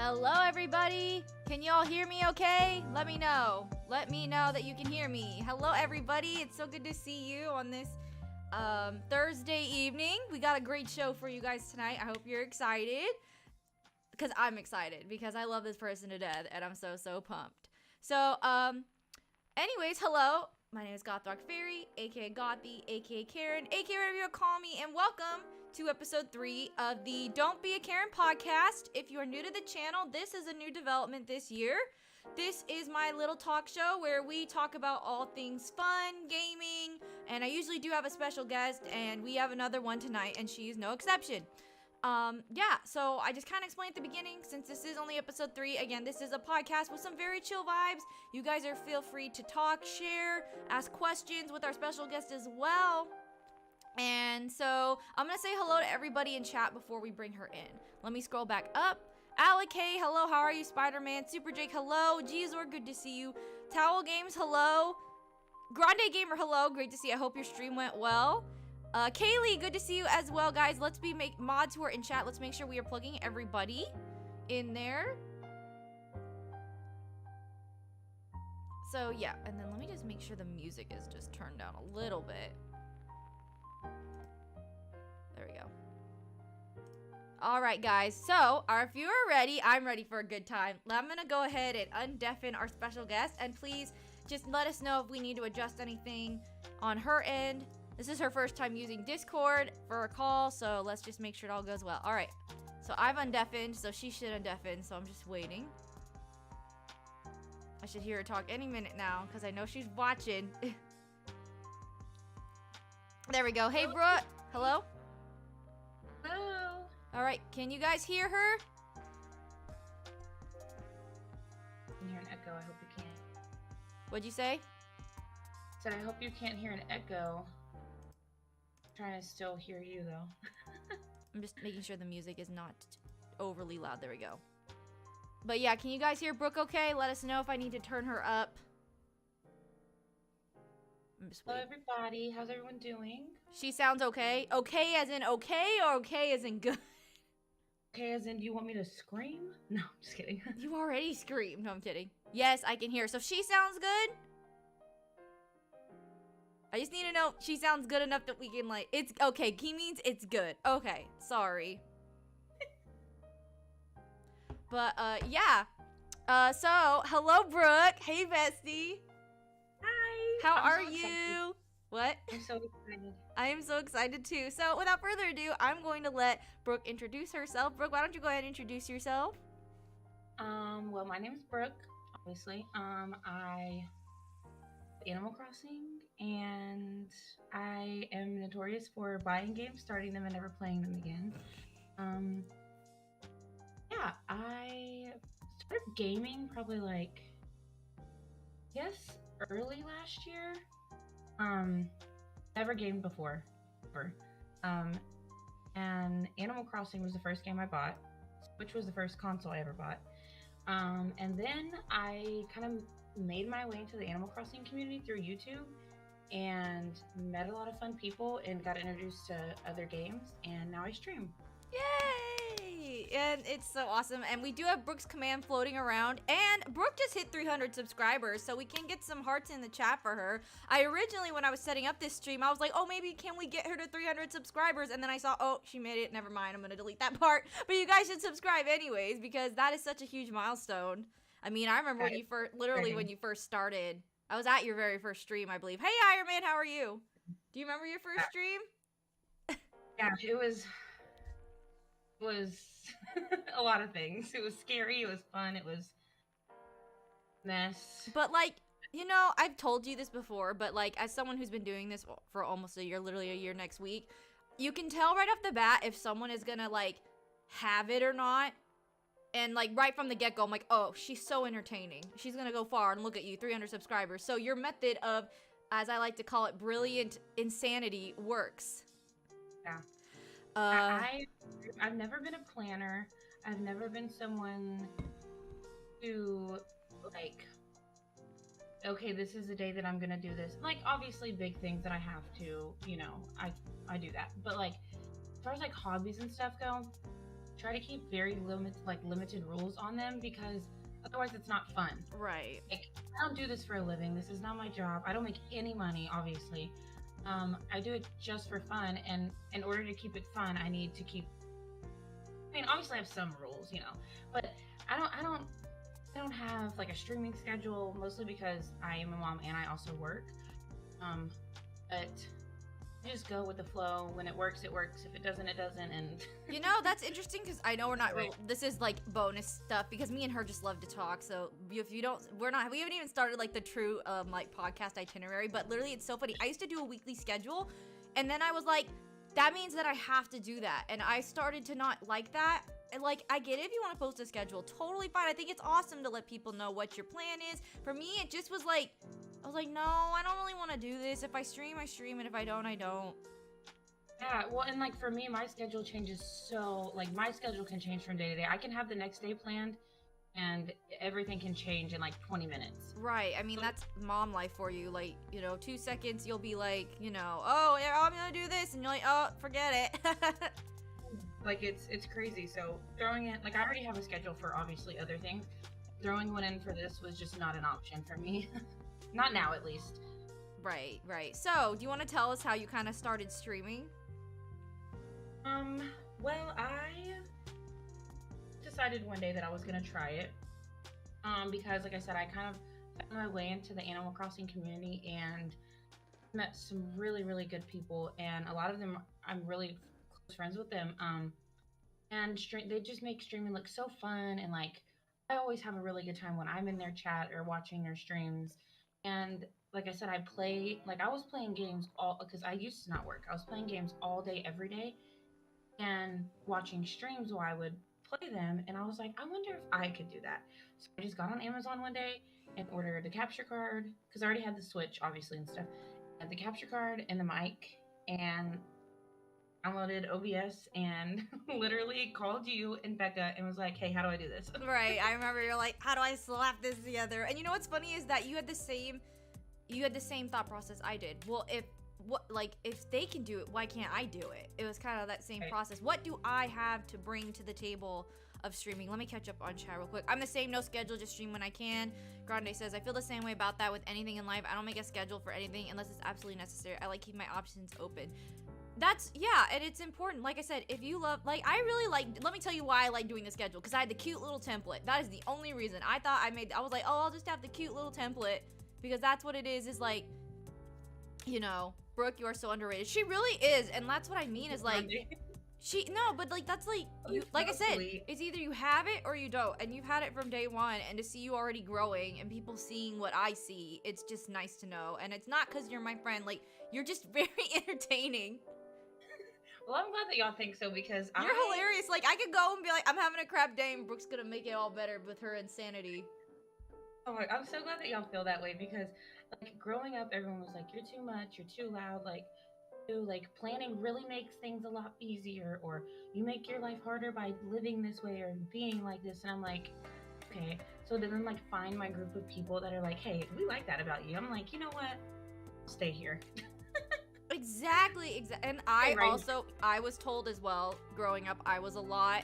Hello, everybody. Can you all hear me okay? Let me know. Let me know that you can hear me. Hello, everybody. It's so good to see you on this Thursday evening. We got a great show for you guys tonight. I hope you're excited. Because I'm excited. Because I love this person to death. And I'm so pumped. So, anyways, hello. My name is Gothrock Fairy, aka Gothy, aka Karen, aka whatever you call me, and welcome to episode 3 of the Don't Be a Karen podcast. If you are new to the channel, this is a new development this year. This is my little talk show where we talk about all things fun, gaming, and I usually do have a special guest, and we have another one tonight, and she's no exception. So I just kind of explained at the beginning, since this is only episode 3, again, this is a podcast with some very chill vibes. You guys feel free to talk, share, ask questions with our special guest as well. And so I'm going to say hello to everybody in chat before we bring her in. Let me scroll back up. Alec, hey, hello, how are you, Spider-Man? Super Jake, hello. Gzor, good to see you. Towel Games, hello. Grande Gamer, hello, great to see you. I hope your stream went well. Kaylee, good to see you as well, guys. Let's be mods who are in chat. Let's make sure we are plugging everybody in there. So, yeah. And then let me just make sure the music is just turned down a little bit. There we go. All right, guys. So, if you are ready, I'm ready for a good time. I'm going to go ahead and undeafen our special guest. And please just let us know if we need to adjust anything on her end. This is her first time using Discord for a call, so let's just make sure it all goes well. All right, so I've undeafened, so she should undeafen, so I'm just waiting. I should hear her talk any minute now, because I know she's watching. There we go. Hey, Brooke. Hello? Hello. All right, can you guys hear her? I can hear an echo. I hope you can. What'd you say? Said I hope you can't hear an echo. Trying to still hear you though. I'm just making sure the music is not overly loud. There we go. But yeah, can you guys hear Brooke okay? Let us know if I need to turn her up. I'm just Hello waiting. everybody, how's everyone doing? She sounds okay. Okay as in okay or okay as in good? Okay, as in, do you want me to scream? No, I'm just kidding. You already screamed. No, I'm kidding. Yes, I can hear. So she sounds good? I just need to know she sounds good enough that we can, like, it's okay. Key means it's good. Okay, sorry. But, yeah. So, hello, Brooke. Hey, bestie. Hi. How I'm are so you? excited. What? I'm so excited. I am so excited, too. So, without further ado, I'm going to let Brooke introduce herself. Brooke, why don't you go ahead and introduce yourself? Well, my name is Brooke, obviously. I Animal Crossing, and I am notorious for buying games, starting them, and never playing them again. Yeah, I started gaming probably like, I guess, early last year. Never gamed before, ever. And Animal Crossing was the first game I bought, which was the first console I ever bought. And then I kind of made my way into the Animal Crossing community through YouTube and met a lot of fun people and got introduced to other games, and now I stream. Yay! And it's so awesome. And we do have Brooke's command floating around. And Brooke just hit 300 subscribers, so we can get some hearts in the chat for her. I originally, when I was setting up this stream, I was like, oh, maybe can we get her to 300 subscribers? And then I saw, oh, she made it. Never mind. I'm going to delete that part. But you guys should subscribe anyways, because that is such a huge milestone. I mean, I remember when you first, literally when you first started. I was at your very first stream, I believe. Hey, Iron Man, how are you? Do you remember your first stream? Yeah, it was a lot of things. It was scary, it was fun, it was mess. But like, you know, I've told you this before, but like as someone who's been doing this for almost a year, literally a year next week, you can tell right off the bat if someone is gonna like have it or not. And like right from the get-go, I'm like, oh, she's so entertaining. She's gonna go far, and look at you, 300 subscribers. So your method of, as I like to call it, brilliant insanity works. Yeah. I've never been a planner. I've never been someone who, like, okay, this is the day that I'm gonna do this. Like, obviously big things that I have to, you know, I do that. But like, as far as like hobbies and stuff go, try to keep very limited rules on them, because otherwise it's not fun. Right. Like, I don't do this for a living. This is not my job. I don't make any money, obviously. I do it just for fun, and in order to keep it fun, I need to keep. I mean, obviously, I have some rules, but I don't have like a streaming schedule, mostly because I am a mom and I also work. But I just go with the flow. When it works, it works. If it doesn't, it doesn't. And That's interesting, because I know we're not this is like bonus stuff, because me and her just love to talk. So if you don't, we haven't even started like the true like podcast itinerary, but literally it's so funny. I used to do a weekly schedule, and then I was like, that means that I have to do that, and I started to not like that. And like, I get it if you want to post a schedule, totally fine. I think it's awesome to let people know what your plan is. For me, it just was like, I was like, no, I don't really want to do this. If I stream, I stream, and if I don't, I don't. Yeah, well, and like for me, my schedule changes, so like my schedule can change from day to day. I can have the next day planned, and everything can change in like 20 minutes. Right. I mean, that's mom life for you. Like, 2 seconds, you'll be like, oh, yeah, I'm gonna do this, and you're like, oh, forget it. Like, it's crazy. So throwing it, like, I already have a schedule for obviously other things. Throwing one in for this was just not an option for me. Not now, at least. Right. So, do you want to tell us how you kind of started streaming? Well, I decided one day that I was gonna try it. Because like I said, I kind of found my way into the Animal Crossing community and met some really, really good people, and a lot of them I'm really close friends with them. And they just make streaming look so fun, and like I always have a really good time when I'm in their chat or watching their streams. And like I said, I was playing games because I used to not work. I was playing games all day, every day, and watching streams while I would play them. And I was like, I wonder if I could do that. So I just got on Amazon one day and ordered the capture card, because I already had the Switch, obviously, and stuff. And the capture card and the mic, and downloaded OBS, and literally called you and Becca and was like, hey, how do I do this? Right. I remember you're like, how do I slap this together? And you know what's funny is that you had the same thought process I did. Well, if they can do it, why can't I do it? It was kind of that same process. What do I have to bring to the table of streaming? Let me catch up on chat real quick. I'm the same, no schedule, just stream when I can. Grande says, I feel the same way about that with anything in life. I don't make a schedule for anything unless it's absolutely necessary. I like keeping my options open. And it's important. Like I said, if you love, let me tell you why I like doing the schedule, because I had the cute little template. That is the only reason. I was like, oh, I'll just have the cute little template, because that's what it is like, Brooke, you are so underrated. She really is, and that's what I mean is like, that's like, you, like I said, it's either you have it or you don't, and you've had it from day one, and to see you already growing and people seeing what I see, it's just nice to know. And it's not because you're my friend, like, you're just very entertaining. Well, I'm glad that y'all think so, because you're hilarious. Like, I could go and be like, I'm having a crap day, and Brooke's gonna make it all better with her insanity. Oh my, I'm so glad that y'all feel that way, because like growing up, everyone was like, you're too much, you're too loud, like planning really makes things a lot easier, or you make your life harder by living this way or being like this. And I'm like, okay. So then like find my group of people that are like, hey, we like that about you. I'm like, you know what? I'll stay here. Exactly. And I was told as well, growing up, I was a lot,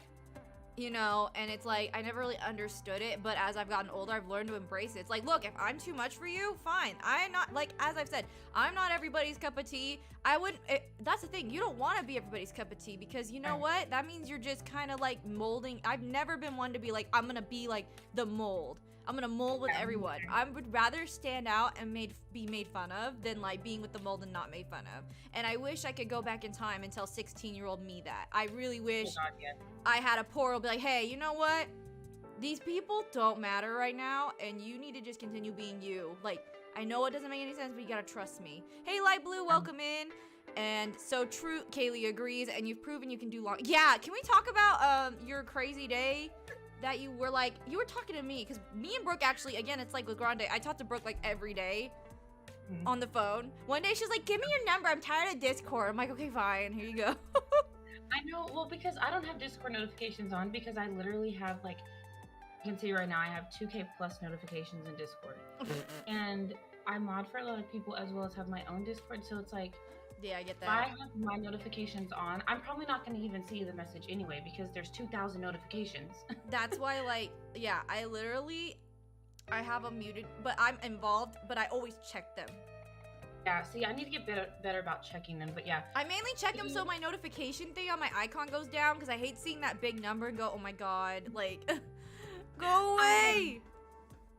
and it's like, I never really understood it, but as I've gotten older, I've learned to embrace it. It's like, look, if I'm too much for you, fine. I'm not, like, as I've said, I'm not everybody's cup of tea. That's the thing, you don't want to be everybody's cup of tea, because you know what? That means you're just kind of like molding. I've never been one to be like, I'm gonna be like the mold. I'm gonna mold with everyone. I would rather stand out and be made fun of than like being with the mold and not made fun of. And I wish I could go back in time and tell 16-year-old me that. I really wish I had a portal be like, hey, you know what? These people don't matter right now, and you need to just continue being you. Like, I know it doesn't make any sense, but you gotta trust me. Hey, Light Blue, welcome in. And so true, Kaylee agrees, and you've proven you can do long. Yeah, can we talk about your crazy day? That you were talking to me, because me and Brooke actually, again, it's like with Grande, I talk to Brooke like every day on the phone. One day she's like, give me your number, I'm tired of Discord. I'm like, okay, fine, here you go. I know, well, because I don't have Discord notifications on, because I literally have like, you can see right now, I have 2K plus notifications in Discord. And I mod for a lot of people as well as have my own Discord, so it's like Yeah, I get if I that. have my notifications on, I'm probably not going to even see the message anyway because there's 2,000 notifications. That's why, like, yeah, I have them muted, but I'm involved, but I always check them. Yeah, see, I need to get better about checking them, but yeah. I mainly check them so my notification thing on my icon goes down because I hate seeing that big number and go, oh my god, like, go away.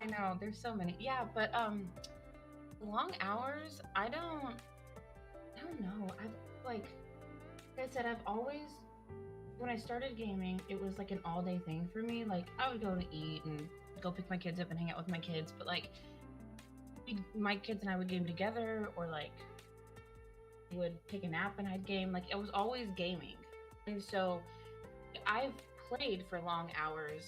I know, there's so many. Yeah, but long hours, I don't know. Like I said, I've always when I started gaming, it was like an all-day thing for me. Like I would go to eat and go pick my kids up and hang out with my kids, but like my kids and I would game together, or like we would take a nap and I'd game. Like it was always gaming, and so I've played for long hours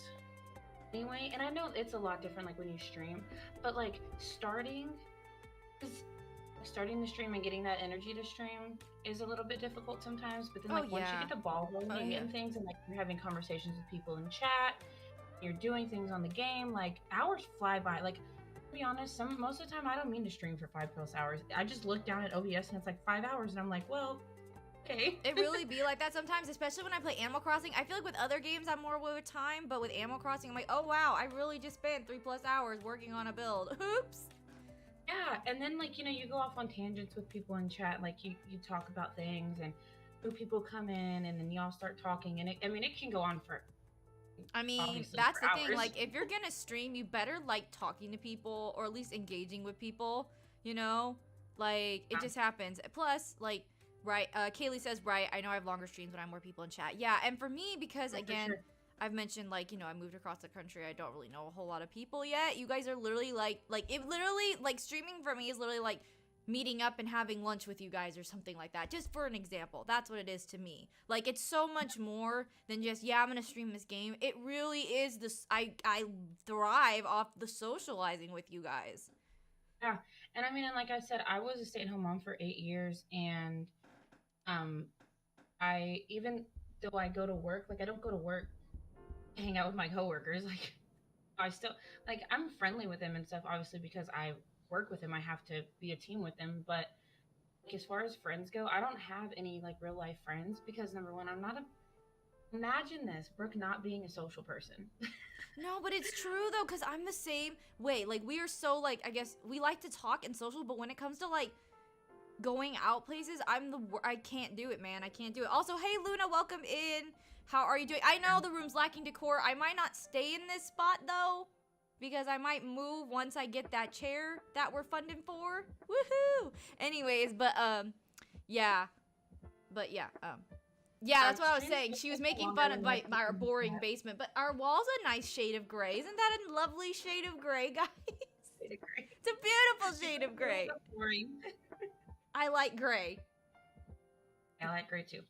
anyway. And I know it's a lot different, like when you stream, but like starting the stream and getting that energy to stream is a little bit difficult sometimes. But then like once you get the ball rolling and things, and like you're having conversations with people in chat, you're doing things on the game, like hours fly by. Like to be honest, most of the time I don't mean to stream for 5+ hours. I just look down at OBS and it's like 5 hours, and I'm like, well, okay. It really be like that sometimes, especially when I play Animal Crossing. I feel like with other games I'm more with time, but with Animal Crossing I'm like, oh wow, I really just spent 3+ hours working on a build. Oops. Yeah, and then like you go off on tangents with people in chat, like you talk about things, and new people come in, and then y'all start talking, and it can go on for. I mean, that's the thing. Like, if you're gonna stream, you better like talking to people, or at least engaging with people. You know, like it just happens. Plus, like, right? Kaylee says, right. I know I have longer streams when I'm more people in chat. Yeah, and for me, because again. Sure. I've mentioned, like, I moved across the country. I don't really know a whole lot of people yet. You guys are literally, streaming for me is literally, like, meeting up and having lunch with you guys or something like that. Just for an example. That's what it is to me. Like, it's so much more than just, yeah, I'm gonna stream this game. It really is this, I thrive off the socializing with you guys. Yeah, and I mean, and like I said, I was a stay-at-home mom for 8 years, and, even though I go to work, like, I don't go to work hang out with my coworkers. Like I still like I'm friendly with them and stuff, obviously because I work with them. I have to be a team with them. But like, as far as friends go, I don't have any like real life friends because number one, I'm not a imagine this, Brooke not being a social person. No, but it's true though, because I'm the same way. Like we are so like I guess we like to talk and social, but when it comes to like going out places, I can't do it, man. I can't do it. Also, hey Luna, welcome in. How are you doing? I know the room's lacking decor. I might not stay in this spot, though, because I might move once I get that chair that we're funding for. Woohoo! Anyways, yeah. Yeah, that's what I was saying. She was making fun of my our boring basement, but our wall's a nice shade of gray. Isn't that a lovely shade of gray, guys? It's a beautiful shade of gray. I like gray. I like gray, too.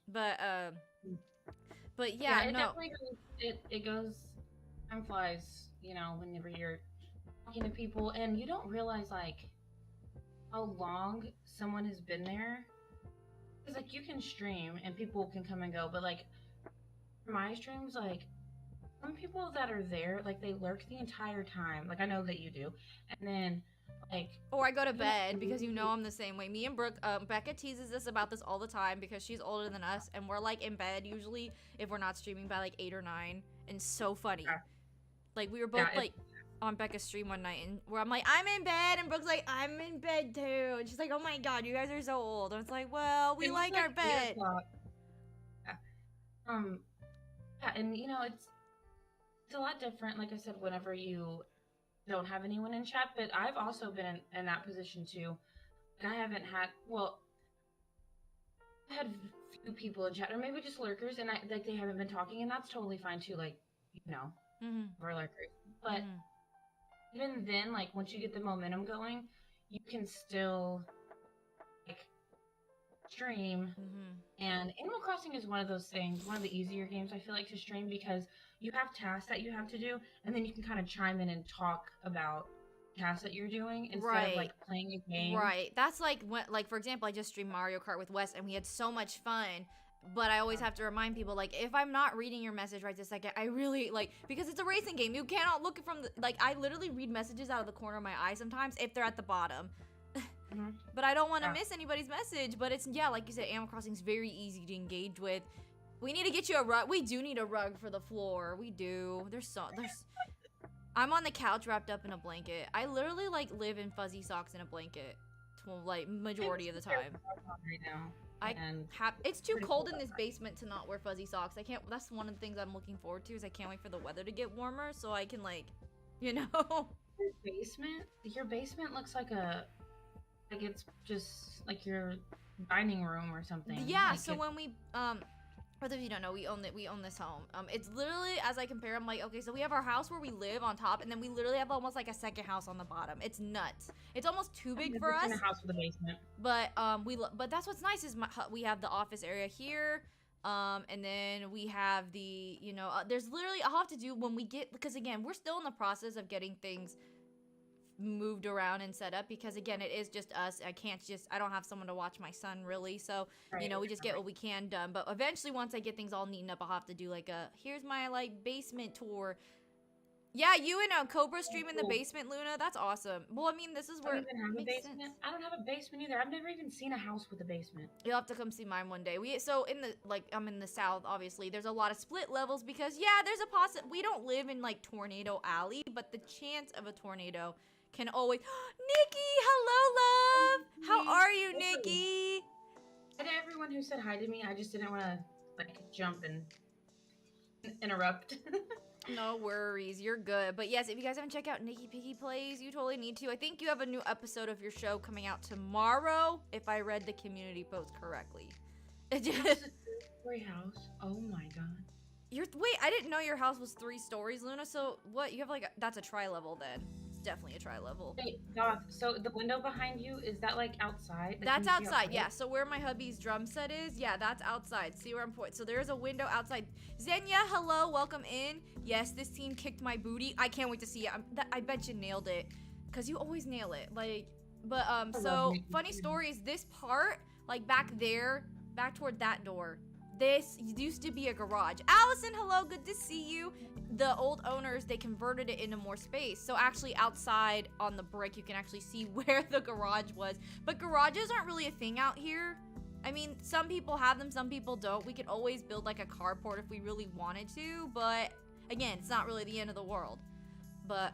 But yeah, it no. Definitely goes, time flies, whenever you're talking to people and you don't realize like how long someone has been there. Because like you can stream and people can come and go, but like for my streams, like some people that are there, like they lurk the entire time. Like I know that you do, and then. Or I go to bed because I'm the same way. Me and Brooke, Becca teases us about this all the time because she's older than us, and we're like in bed usually if we're not streaming by like 8 or 9, and it's so funny. Like we were both like on Becca's stream one night, and where I'm like, I'm in bed, and Brooke's like, I'm in bed too, and she's like, oh my god, you guys are so old, and it's like, well, we like our bed. And it's a lot different. Like I said, whenever you don't have anyone in chat, but I've also been in that position too. Like I haven't had I've had few people in chat, or maybe just lurkers, and like they haven't been talking, and that's totally fine too. Like we're lurkers, but even then, like once you get the momentum going, you can still like stream. And Animal Crossing is one of those things, one of the easier games I feel like to stream because you have tasks that you have to do, and then you can kind of chime in and talk about tasks that you're doing instead of like playing a game. Right. That's like when, like for example, I just streamed Mario Kart with Wes, and we had so much fun. But I always have to remind people, like, if I'm not reading your message right this second, I really, like, because it's a racing game. You cannot look from the, like, I literally read messages out of the corner of my eye sometimes if they're at the bottom. But I don't want to miss anybody's message. But it's, yeah, like you said, Animal Crossing's very easy to engage with. We need to get you a rug. We do need a rug for the floor. We do. I'm on the couch wrapped up in a blanket. I literally, like, live in fuzzy socks and a blanket, like, majority of the time. Right now. It's too cold in this basement to not wear fuzzy socks. That's one of the things I'm looking forward to, is I can't wait for the weather to get warmer so I can, like, you know. Your basement looks like it's just like your dining room or something. Yeah, like so when we, for those of you who don't know, we own this home. It's literally, as I compare, I'm like, okay, so we have our house where we live on top, and then we literally have almost like a second house on the bottom. It's nuts. It's almost too big for us. In a house with a basement. But but that's what's nice is we have the office area here, and then we have the, you know, there's literally, I'll have to do when we get, because again, we're still in the process of getting things moved around and set up, because again, it is just us. I don't have someone to watch my son really, so you know, we just get what we can done. But eventually, once I get things all neatened up, I'll have to do like here's my like basement tour. Yeah, you and Cobra stream in the basement, Luna. That's awesome. Well, I mean, this is where I don't even have a basement. Sense. I don't have a basement either. I've never even seen a house with a basement. You'll have to come see mine one day. I'm in the south, obviously. There's a lot of split levels because, yeah, there's a we don't live in like Tornado Alley, but the chance of a tornado can always. Nikki, hello, love. How are you, Nikki? And everyone who said hi to me, I just didn't want to like jump and interrupt. No worries, you're good. But yes, if you guys haven't checked out Nikki Piggy Plays, you totally need to. I think you have a new episode of your show coming out tomorrow, if I read the community post correctly. Story house. Oh my god. Wait, I didn't know your house was 3 stories, Luna. So what? You have like that's a tri-level then. It's definitely a tri-level. Wait, so the window behind you, is that like outside? That's outside, yeah. So where my hubby's drum set is, yeah, that's outside. See where I'm pointing? So there's a window outside. Zenya, hello, welcome in. Yes, this team kicked my booty. I can't wait to see it. I bet you nailed it, cause you always nail it. Like, but so funny story is this part, like back there, back toward that door. This used to be a garage. Allison, hello, good to see you. The old owners, they converted it into more space. So actually outside on the brick, you can actually see where the garage was. But garages aren't really a thing out here. I mean, some people have them, some people don't. We could always build like a carport if we really wanted to. But again, it's not really the end of the world. But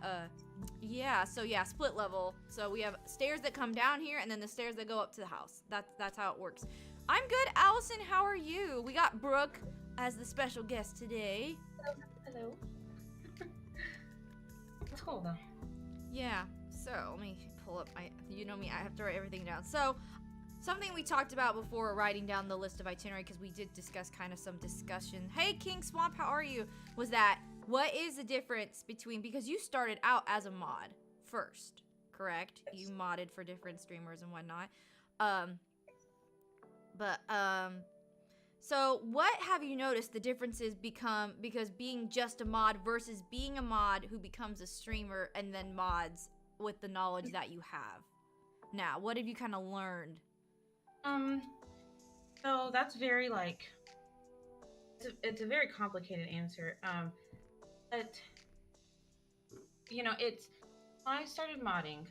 yeah, so yeah, split level. So we have stairs that come down here and then the stairs that go up to the house. That's how it works. I'm good, Allison. How are you? We got Brooke as the special guest today. Hello. It's cool though. Yeah. So let me pull up you know me, I have to write everything down. So something we talked about before writing down the list of itinerary, because we did discuss kind of some discussion. Hey, King Swamp, how are you? Was that what is the difference between, because you started out as a mod first, correct? Yes. You modded for different streamers and whatnot. So what have you noticed the differences become, because being just a mod versus being a mod who becomes a streamer and then mods with the knowledge that you have now? What have you kind of learned? So that's very like, it's a very complicated answer. But you know, when I started modding,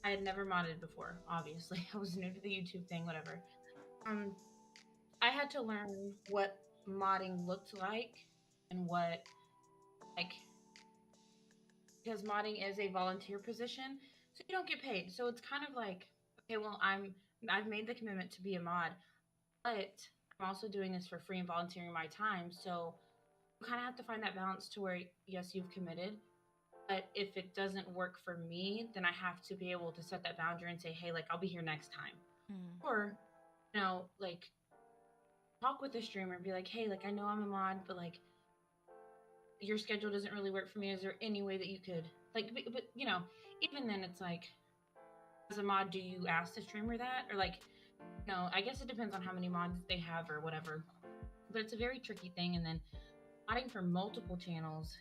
I had never modded before, obviously. I was new to the YouTube thing, whatever. I had to learn what modding looked like and what, like, because modding is a volunteer position, so you don't get paid. So it's kind of like, okay, well, I've made the commitment to be a mod, but I'm also doing this for free and volunteering my time. So you kind of have to find that balance to where, yes, you've committed, but if it doesn't work for me, then I have to be able to set that boundary and say, hey, like, I'll be here next time. Or, you know, like, talk with the streamer and be like, hey, like, I know I'm a mod, but like, your schedule doesn't really work for me. Is there any way that you could, like, but you know, even then it's like, as a mod, do you ask the streamer that? Or like, no, I guess it depends on how many mods they have or whatever, but it's a very tricky thing. And then modding for multiple channels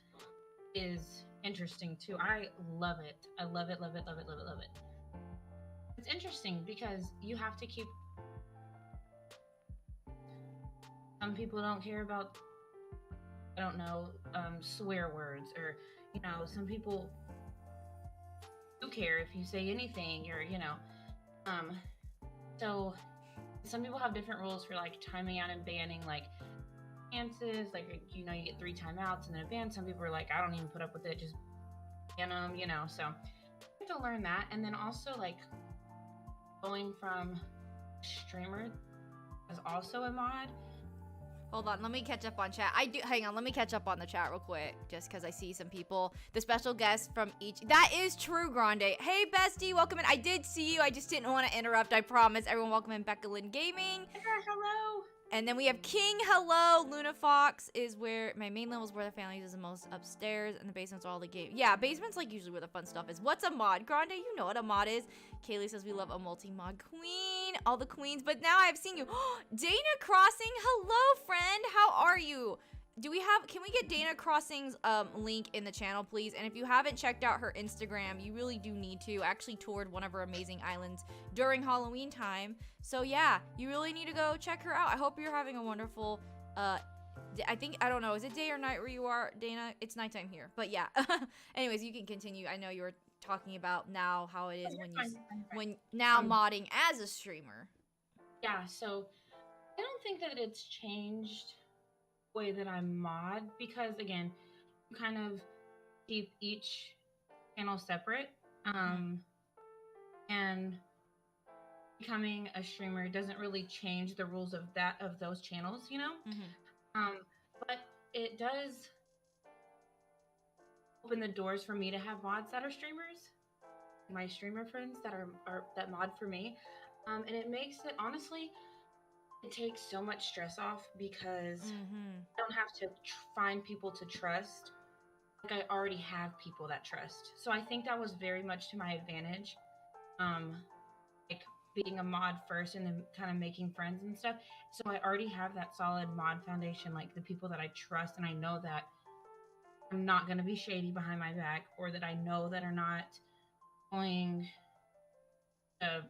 is interesting too. I love it. I love it, love it, love it, love it, love it. It's interesting because you have to keep Some people don't care about, I don't know, swear words, or some people do care if you say anything, or um. So some people have different rules for like timing out and banning, like chances, like you get 3 timeouts and then a ban. Some people are like, I don't even put up with it, just ban them. So I have to learn that, and then also like going from streamer as also a mod. Hold on, let me catch up on chat. Hang on, let me catch up on the chat real quick, just because I see some people. The special guests from each. That is true, Grande. Hey, bestie, welcome in. I did see you. I just didn't want to interrupt. I promise. Everyone, welcome in Becca Lynn Gaming. Hello. And then we have King. Hello, Luna Fox is where my main level is where the family uses the most upstairs, and the basement's all the game. Yeah, basement's like usually where the fun stuff is. What's a mod, Grande? You know what a mod is. Kaylee says we love a multi-mod queen. All the queens, but now I've seen you. Dana Crossing, hello, friend. How are you? Can we get Dana Crossing's link in the channel, please? And if you haven't checked out her Instagram, you really do need to. Actually toured one of her amazing islands during Halloween time. So yeah, you really need to go check her out. I hope you're having a wonderful, I don't know, is it day or night where you are, Dana? It's nighttime here, but yeah. Anyways, you can continue. I know you were talking about now how it is modding as a streamer. Yeah, so I don't think that it's changed way that I mod, because again, you kind of keep each channel separate, and becoming a streamer doesn't really change the rules of those channels, but it does open the doors for me to have mods that are streamers, my streamer friends that mod for me, and it makes it, honestly, it takes so much stress off, because I don't have to find people to trust. Like, I already have people that trust. So I think that was very much to my advantage. Like being a mod first and then kind of making friends and stuff. So I already have that solid mod foundation, like the people that I trust, and I know that I'm not going to be shady behind my back, or that I know that are not going to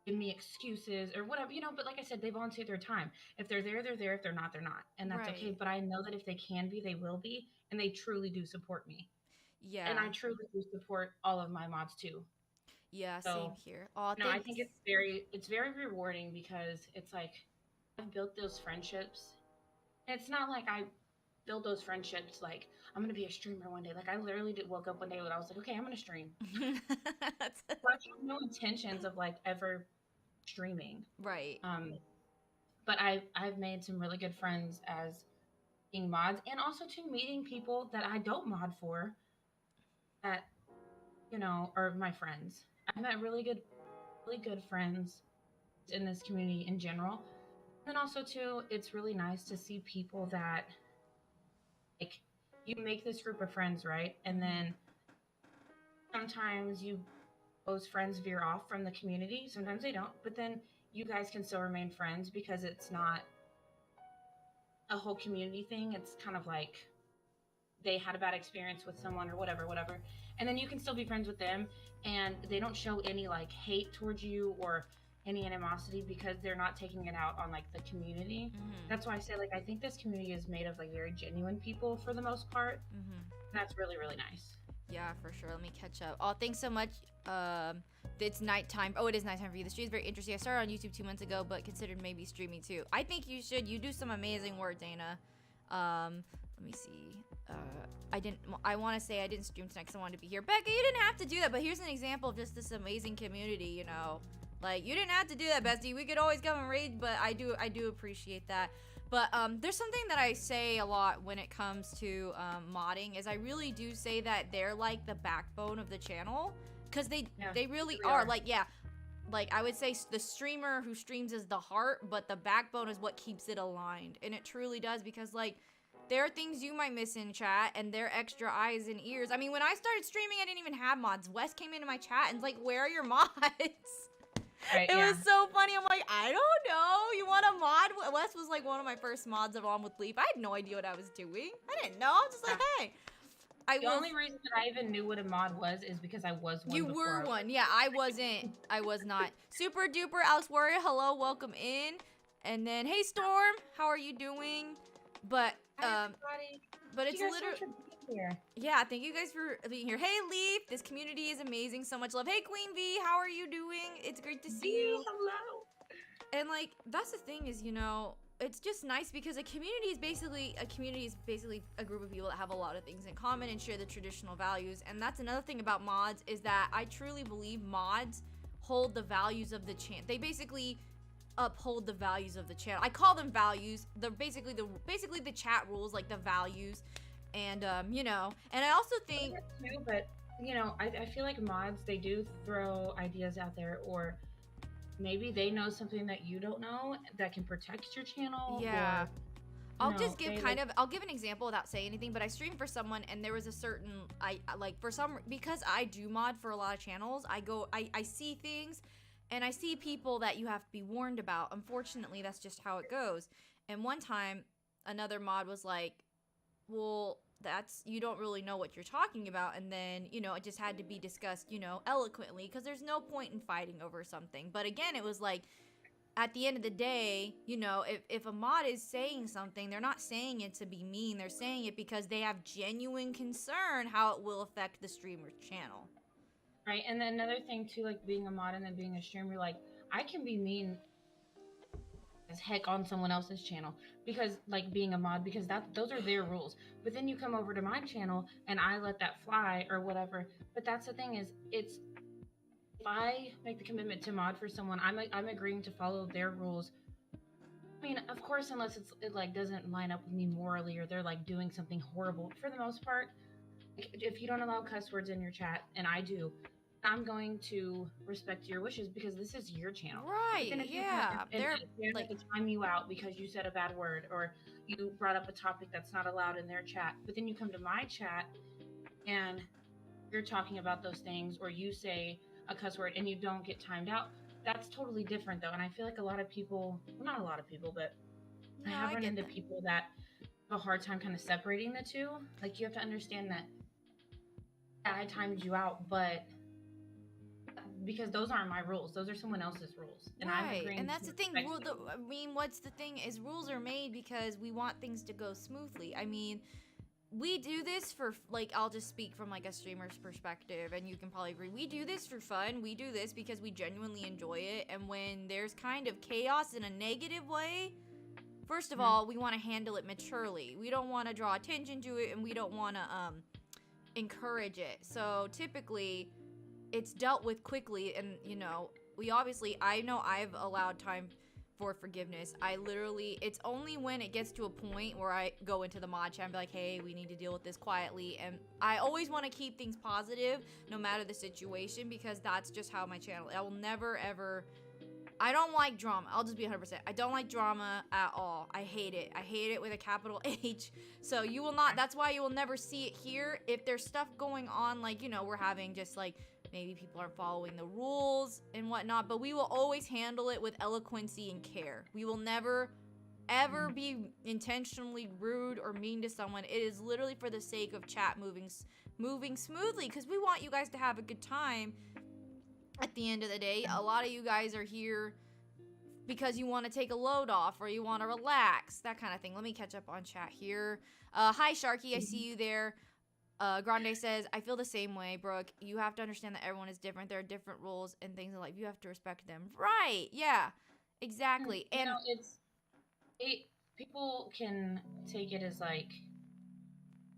give me excuses or whatever, but like I said, they volunteer their time. If they're there, they're there. If they're not, they're not. And that's Right. okay. But I know that if they can be, they will be. And they truly do support me. Yeah. And I truly do support all of my mods too. Yeah, So, same here. Oh, no, I think it's very rewarding, because it's like I've built those friendships. And it's not like I build those friendships like I'm gonna be a streamer one day. Like, I literally woke up one day and I was like, okay, I'm gonna stream. I have no intentions of like ever streaming. Right. But I've made some really good friends as being mods, and also to meeting people that I don't mod for, that are my friends. I've met really good friends in this community in general. And then also too, it's really nice to see people that, like, you make this group of friends, right? And then sometimes those friends veer off from the community. Sometimes they don't, but then you guys can still remain friends, because it's not a whole community thing. It's kind of like they had a bad experience with someone or whatever, and then you can still be friends with them, and they don't show any like hate towards you or any animosity, because they're not taking it out on like the community. That's why I say, like, I think this community is made of like very genuine people for the most part. And that's really, really nice. Yeah, for sure. Let me catch up. Oh, thanks so much. It's nighttime. Oh, it is nighttime for you. The stream is very interesting. I started on YouTube 2 months ago, but considered maybe streaming too. I think you should. You do some amazing work, Dana. Let me see. I want to say I didn't stream tonight because I wanted to be here. Becca, you didn't have to do that, but here's an example of just this amazing community, Like, you didn't have to do that, bestie. We could always come and raid, but I do appreciate that. But there's something that I say a lot when it comes to modding, is I really do say that they're like the backbone of the channel, because they really are. Like, yeah, like I would say the streamer who streams is the heart, but the backbone is what keeps it aligned, and it truly does, because like there are things you might miss in chat, and they're extra eyes and ears. I mean, when I started streaming, I didn't even have mods. Wes came into my chat and was like, "Where are your mods?" Right, it was so funny. I'm like, I don't know. You want a mod? Wes was like one of my first mods of On with Leaf. I had no idea what I was doing. I didn't know. I was just like, hey. The only reason that I even knew what a mod was is because I was one. You were one. Yeah, I wasn't. I was not. Super duper Alex Warrior. Hello, welcome in. And then, hey Storm, how are you doing? But Hi, everybody. but it's You guys so literally much for being here. yeah. Thank you guys for being here. Hey Leaf, this community is amazing. So much love. Hey Queen V, how are you doing? It's great to see you. Hello. And like that's the thing is, it's just nice because a community is basically a group of people that have a lot of things in common and share the traditional values. And that's another thing about mods is that I truly believe mods hold the values of the channel. They basically uphold the values of the channel. I call them values. They're basically the chat rules, like the values. And and I also think Too, but I feel like mods, they do throw ideas out there, or maybe they know something that you don't know that can protect your channel. yeah. Or, I'll just give I'll give an example without saying anything, but I streamed for someone and there was a certain, because I do mod for a lot of channels, I see things and I see people that you have to be warned about. Unfortunately, that's just how it goes. And one time, another mod was like, well, you don't really know what you're talking about. And then, it just had to be discussed, eloquently, because there's no point in fighting over something. But again, it was like, at the end of the day, if a mod is saying something, they're not saying it to be mean. They're saying it because they have genuine concern how it will affect the streamer's channel. Right, and then another thing too, like being a mod and then being a streamer, like I can be mean as heck on someone else's channel because like being a mod, because those are their rules. But then you come over to my channel and I let that fly or whatever. But that's the thing is, if I make the commitment to mod for someone, I'm agreeing to follow their rules. I mean, of course, unless it like doesn't line up with me morally or they're like doing something horrible. For the most part, if you don't allow cuss words in your chat, and I do, I'm going to respect your wishes because this is your channel. Right, But then if yeah. they're like to time you out because you said a bad word or you brought up a topic that's not allowed in their chat. But then you come to my chat and you're talking about those things, or you say a cuss word and you don't get timed out. That's totally different though. And I feel like a lot of people, well, not a lot of people, but I have run into people that have a hard time kind of separating the two. Like you have to understand that I timed you out, but because those aren't my rules, those are someone else's rules, and I'm agreeing. And that's the thing. What's the thing is, rules are made because we want things to go smoothly. I mean, we do this for I'll just speak from like a streamer's perspective, and you can probably agree. We do this for fun. We do this because we genuinely enjoy it. And when there's kind of chaos in a negative way, first of all, we want to handle it maturely. We don't want to draw attention to it, and we don't want to encourage it. So typically it's dealt with quickly, and I know I've allowed time for forgiveness. It's only when it gets to a point where I go into the mod chat and be like, hey, we need to deal with this quietly. And I always want to keep things positive no matter the situation, because that's just how my channel, I will never ever, I don't like drama. I'll just be 100%. I don't like drama at all. I hate it. I hate it with a capital H. So you will not, that's why you will never see it here. If there's stuff going on, like, we're having just like, maybe people aren't following the rules and whatnot, but we will always handle it with eloquency and care. We will never, ever be intentionally rude or mean to someone. It is literally for the sake of chat moving smoothly, because we want you guys to have a good time. At the end of the day, a lot of you guys are here because you want to take a load off or you want to relax, that kind of thing. Let me catch up on chat here. Hi, Sharky, I see you there. Grande says, I feel the same way, Brooke. You have to understand that everyone is different. There are different rules and things in life. You have to respect them. Right. Yeah, exactly. And people can take it as like,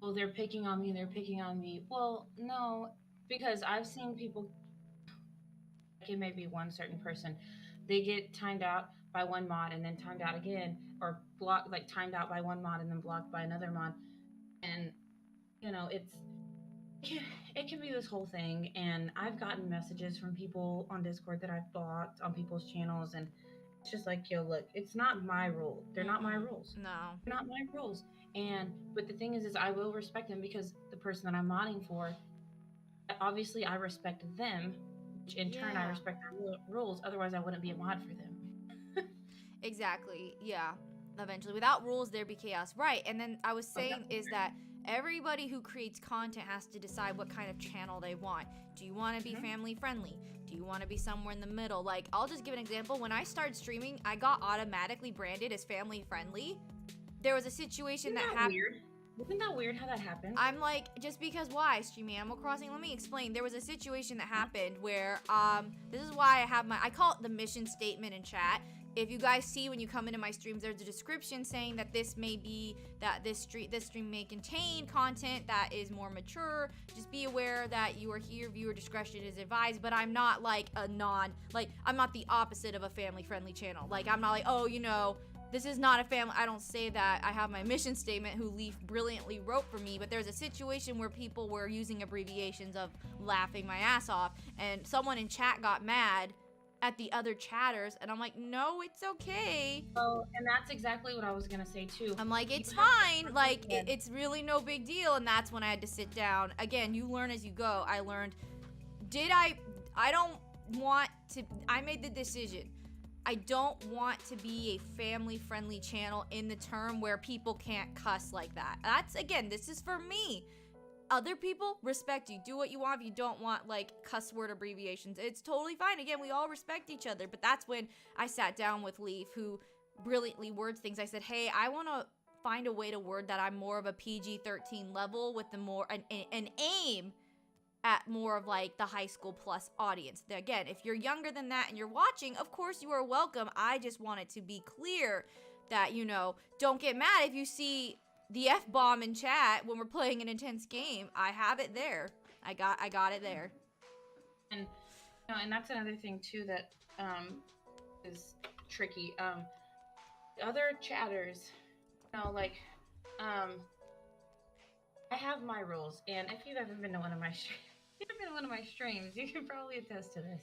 well, they're picking on me. They're picking on me. Well, no, because I've seen people, like it may be one certain person, they get timed out by one mod and then timed out again, or blocked, like timed out by one mod and then blocked by another mod. And it can be this whole thing. And I've gotten messages from people on Discord that I've blocked on people's channels, and it's just like, yo, look, it's not my rule. They're not my rules. No, they're not my rules. But the thing is I will respect them, because the person that I'm modding for, obviously I respect them, which in turn I respect their rules. Otherwise I wouldn't be a mod for them. Exactly. Yeah. Eventually, without rules, there'd be chaos. Right. And then I was saying is that everybody who creates content has to decide what kind of channel they want. Do you want to be family friendly? Do you want to be somewhere in the middle? Like, I'll just give an example. When I started streaming, I got automatically branded as family friendly. There was a situation that happened. Isn't that weird how that happened? I'm like, just because why? Streaming Animal Crossing? Let me explain. There was a situation that happened where, this is why I call it the mission statement in chat. If you guys see when you come into my streams, there's a description saying that this stream may contain content that is more mature. Just be aware that you are here, viewer discretion is advised, but I'm not like I'm not the opposite of a family-friendly channel. Like, I'm not like, oh, you know, this is not a family. I don't say that. I have my mission statement who Leaf brilliantly wrote for me, but there's a situation where people were using abbreviations of laughing my ass off, and someone in chat got mad at the other chatters, and I'm like, no, it's okay. Oh, and that's exactly what I was gonna say too. I'm like, it's fine. Like, it's really no big deal, and that's when I had to sit down. Again, you learn as you go. I learned, I made the decision. I don't want to be a family-friendly channel in the term where people can't cuss like that. That's, again, this is for me. Other people, respect you. Do what you want. If you don't want, like, cuss word abbreviations, it's totally fine. Again, we all respect each other. But that's when I sat down with Leaf, who brilliantly words things. I said, hey, I want to find a way to word that I'm more of a PG-13 level with the more, an aim at more of like the high school plus audience. Again, if you're younger than that and you're watching, of course you are welcome. I just want it to be clear that, you know, don't get mad if you see the F-bomb in chat when we're playing an intense game. I have it there. I got it there. And you know, and that's another thing too that is tricky. Other chatters, you know, like I have my rules, and if you've ever been to one of my streams, you can probably attest to this.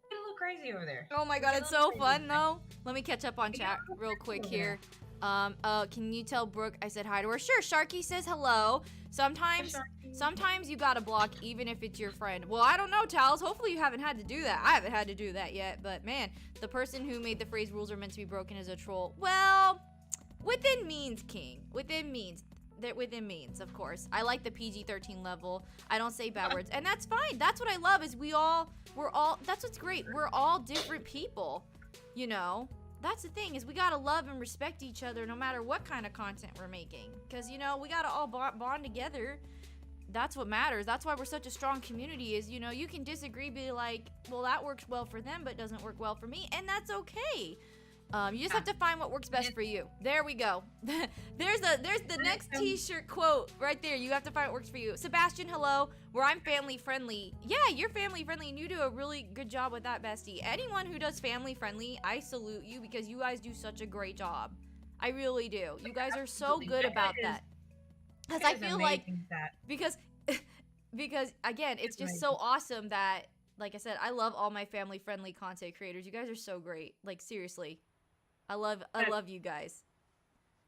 It's a little crazy over there. Oh my god, it's so fun though. Let me catch up on chat real quick here. Can you tell Brooke I said hi to her? Sure, Sharky says hello. Sometimes you gotta block even if it's your friend. Well, I don't know, Towels. Hopefully you haven't had to do that. I haven't had to do that yet, but man, the person who made the phrase rules are meant to be broken is a troll. Well, within means, King. Within means. Within means, of course. I like the PG-13 level. I don't say bad words, and that's fine. That's what I love is we're all, that's what's great. We're all different people, you know? That's the thing is we gotta love and respect each other no matter what kind of content we're making. Because, you know, we gotta all bond together. That's what matters. That's why we're such a strong community is, you know, you can disagree, be like, well, that works well for them, but doesn't work well for me, and that's okay. You just have to find what works best for you. There we go. There's the next t-shirt quote right there. You have to find what works for you. Sebastian, hello. Where I'm family friendly. Yeah, you're family friendly and you do a really good job with that, bestie. Anyone who does family friendly, I salute you because you guys do such a great job. I really do. You guys are so good about that. Because I feel like, because again, it's just so awesome that, like I said, I love all my family friendly content creators. You guys are so great. Like, seriously. I love you guys.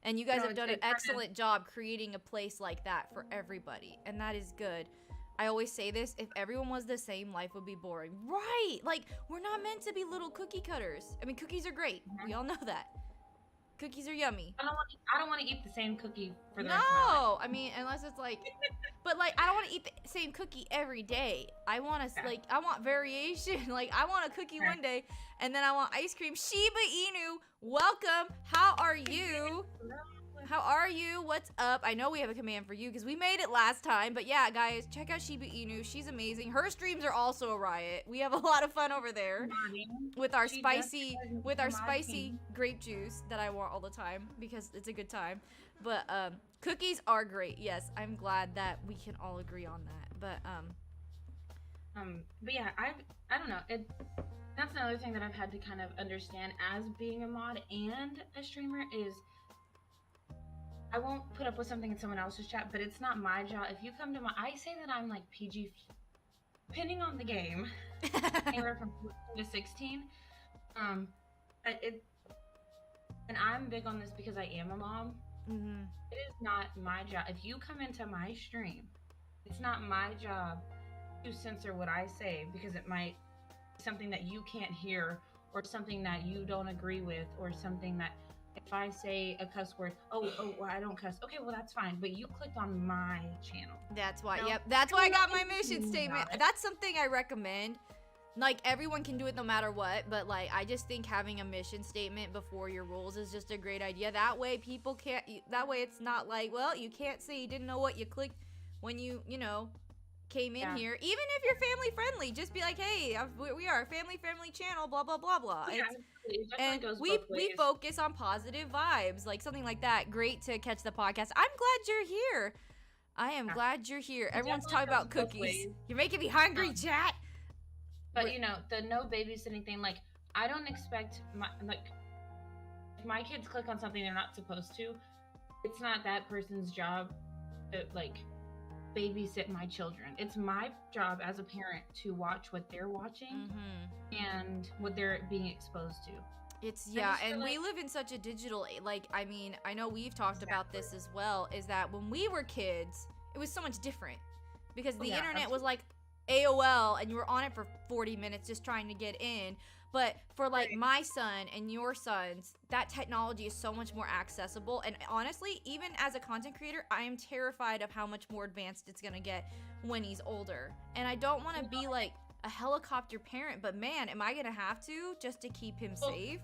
And you guys have done an excellent job creating a place like that for everybody. And that is good. I always say this, if everyone was the same, life would be boring. Right! Like, we're not meant to be little cookie cutters. I mean, cookies are great. We all know that. Cookies are yummy. I don't want to eat the same cookie for the rest of my life. No! I mean, unless it's like... But, like, I don't want to eat the same cookie every day. I want to, like, I want variation. Like, I want a cookie one day, and then I want ice cream. Shiba Inu, welcome. How are you? How are you? What's up? I know we have a command for you because we made it last time. But yeah, guys, check out Shiba Inu. She's amazing. Her streams are also a riot. We have a lot of fun over there with our spicy grape juice that I want all the time because it's a good time. But cookies are great. Yes, I'm glad that we can all agree on that. But yeah, I don't know. That's another thing that I've had to kind of understand as being a mod and a streamer is I won't put up with something in someone else's chat, but it's not my job. If you come to I say that I'm like PG, depending on the game, anywhere from 14 to 16. And I'm big on this because I am a mom. Mm-hmm. It is not my job. If you come into my stream, it's not my job to censor what I say because it might be something that you can't hear or something that you don't agree with or something that if I say a cuss word, well, I don't cuss. Okay, well that's fine. But you clicked on my channel. That's why. No, Yep. That's why I got my don't mission think statement. about it. That's something I recommend. Like, everyone can do it no matter what, but like, I just think having a mission statement before your rules is just a great idea. That way people can't, that way it's not like, well, you can't say you didn't know what you clicked when you came in Yeah. here. Even if you're family friendly, just be like, hey, we are a family friendly channel, blah blah blah blah. Yeah, it definitely And goes we both ways. focus on positive vibes, like something like that. Great to catch the podcast. I'm glad you're here. I am Yeah. glad you're here. It Everyone's definitely talking about goes both cookies. ways. You're making me hungry, chat. But What- you know, the no babysitting thing, like I don't expect if my kids click on something they're not supposed to, it's not that person's job to like babysit my children. It's my job as a parent to watch what they're watching and what they're being exposed to. It's I yeah, just feel and we like- live in such a digital like, I mean, I know we've talked about this as well, is that when we were kids, it was so much different because the Yeah, internet was like AOL and you were on it for 40 minutes just trying to get in. But for like Right. my son and your sons, that technology is so much more accessible. And honestly, even as a content creator, I am terrified of how much more advanced it's gonna get when he's older. And I don't want to be like a helicopter parent, but man, am I gonna have to just to keep him Well, safe?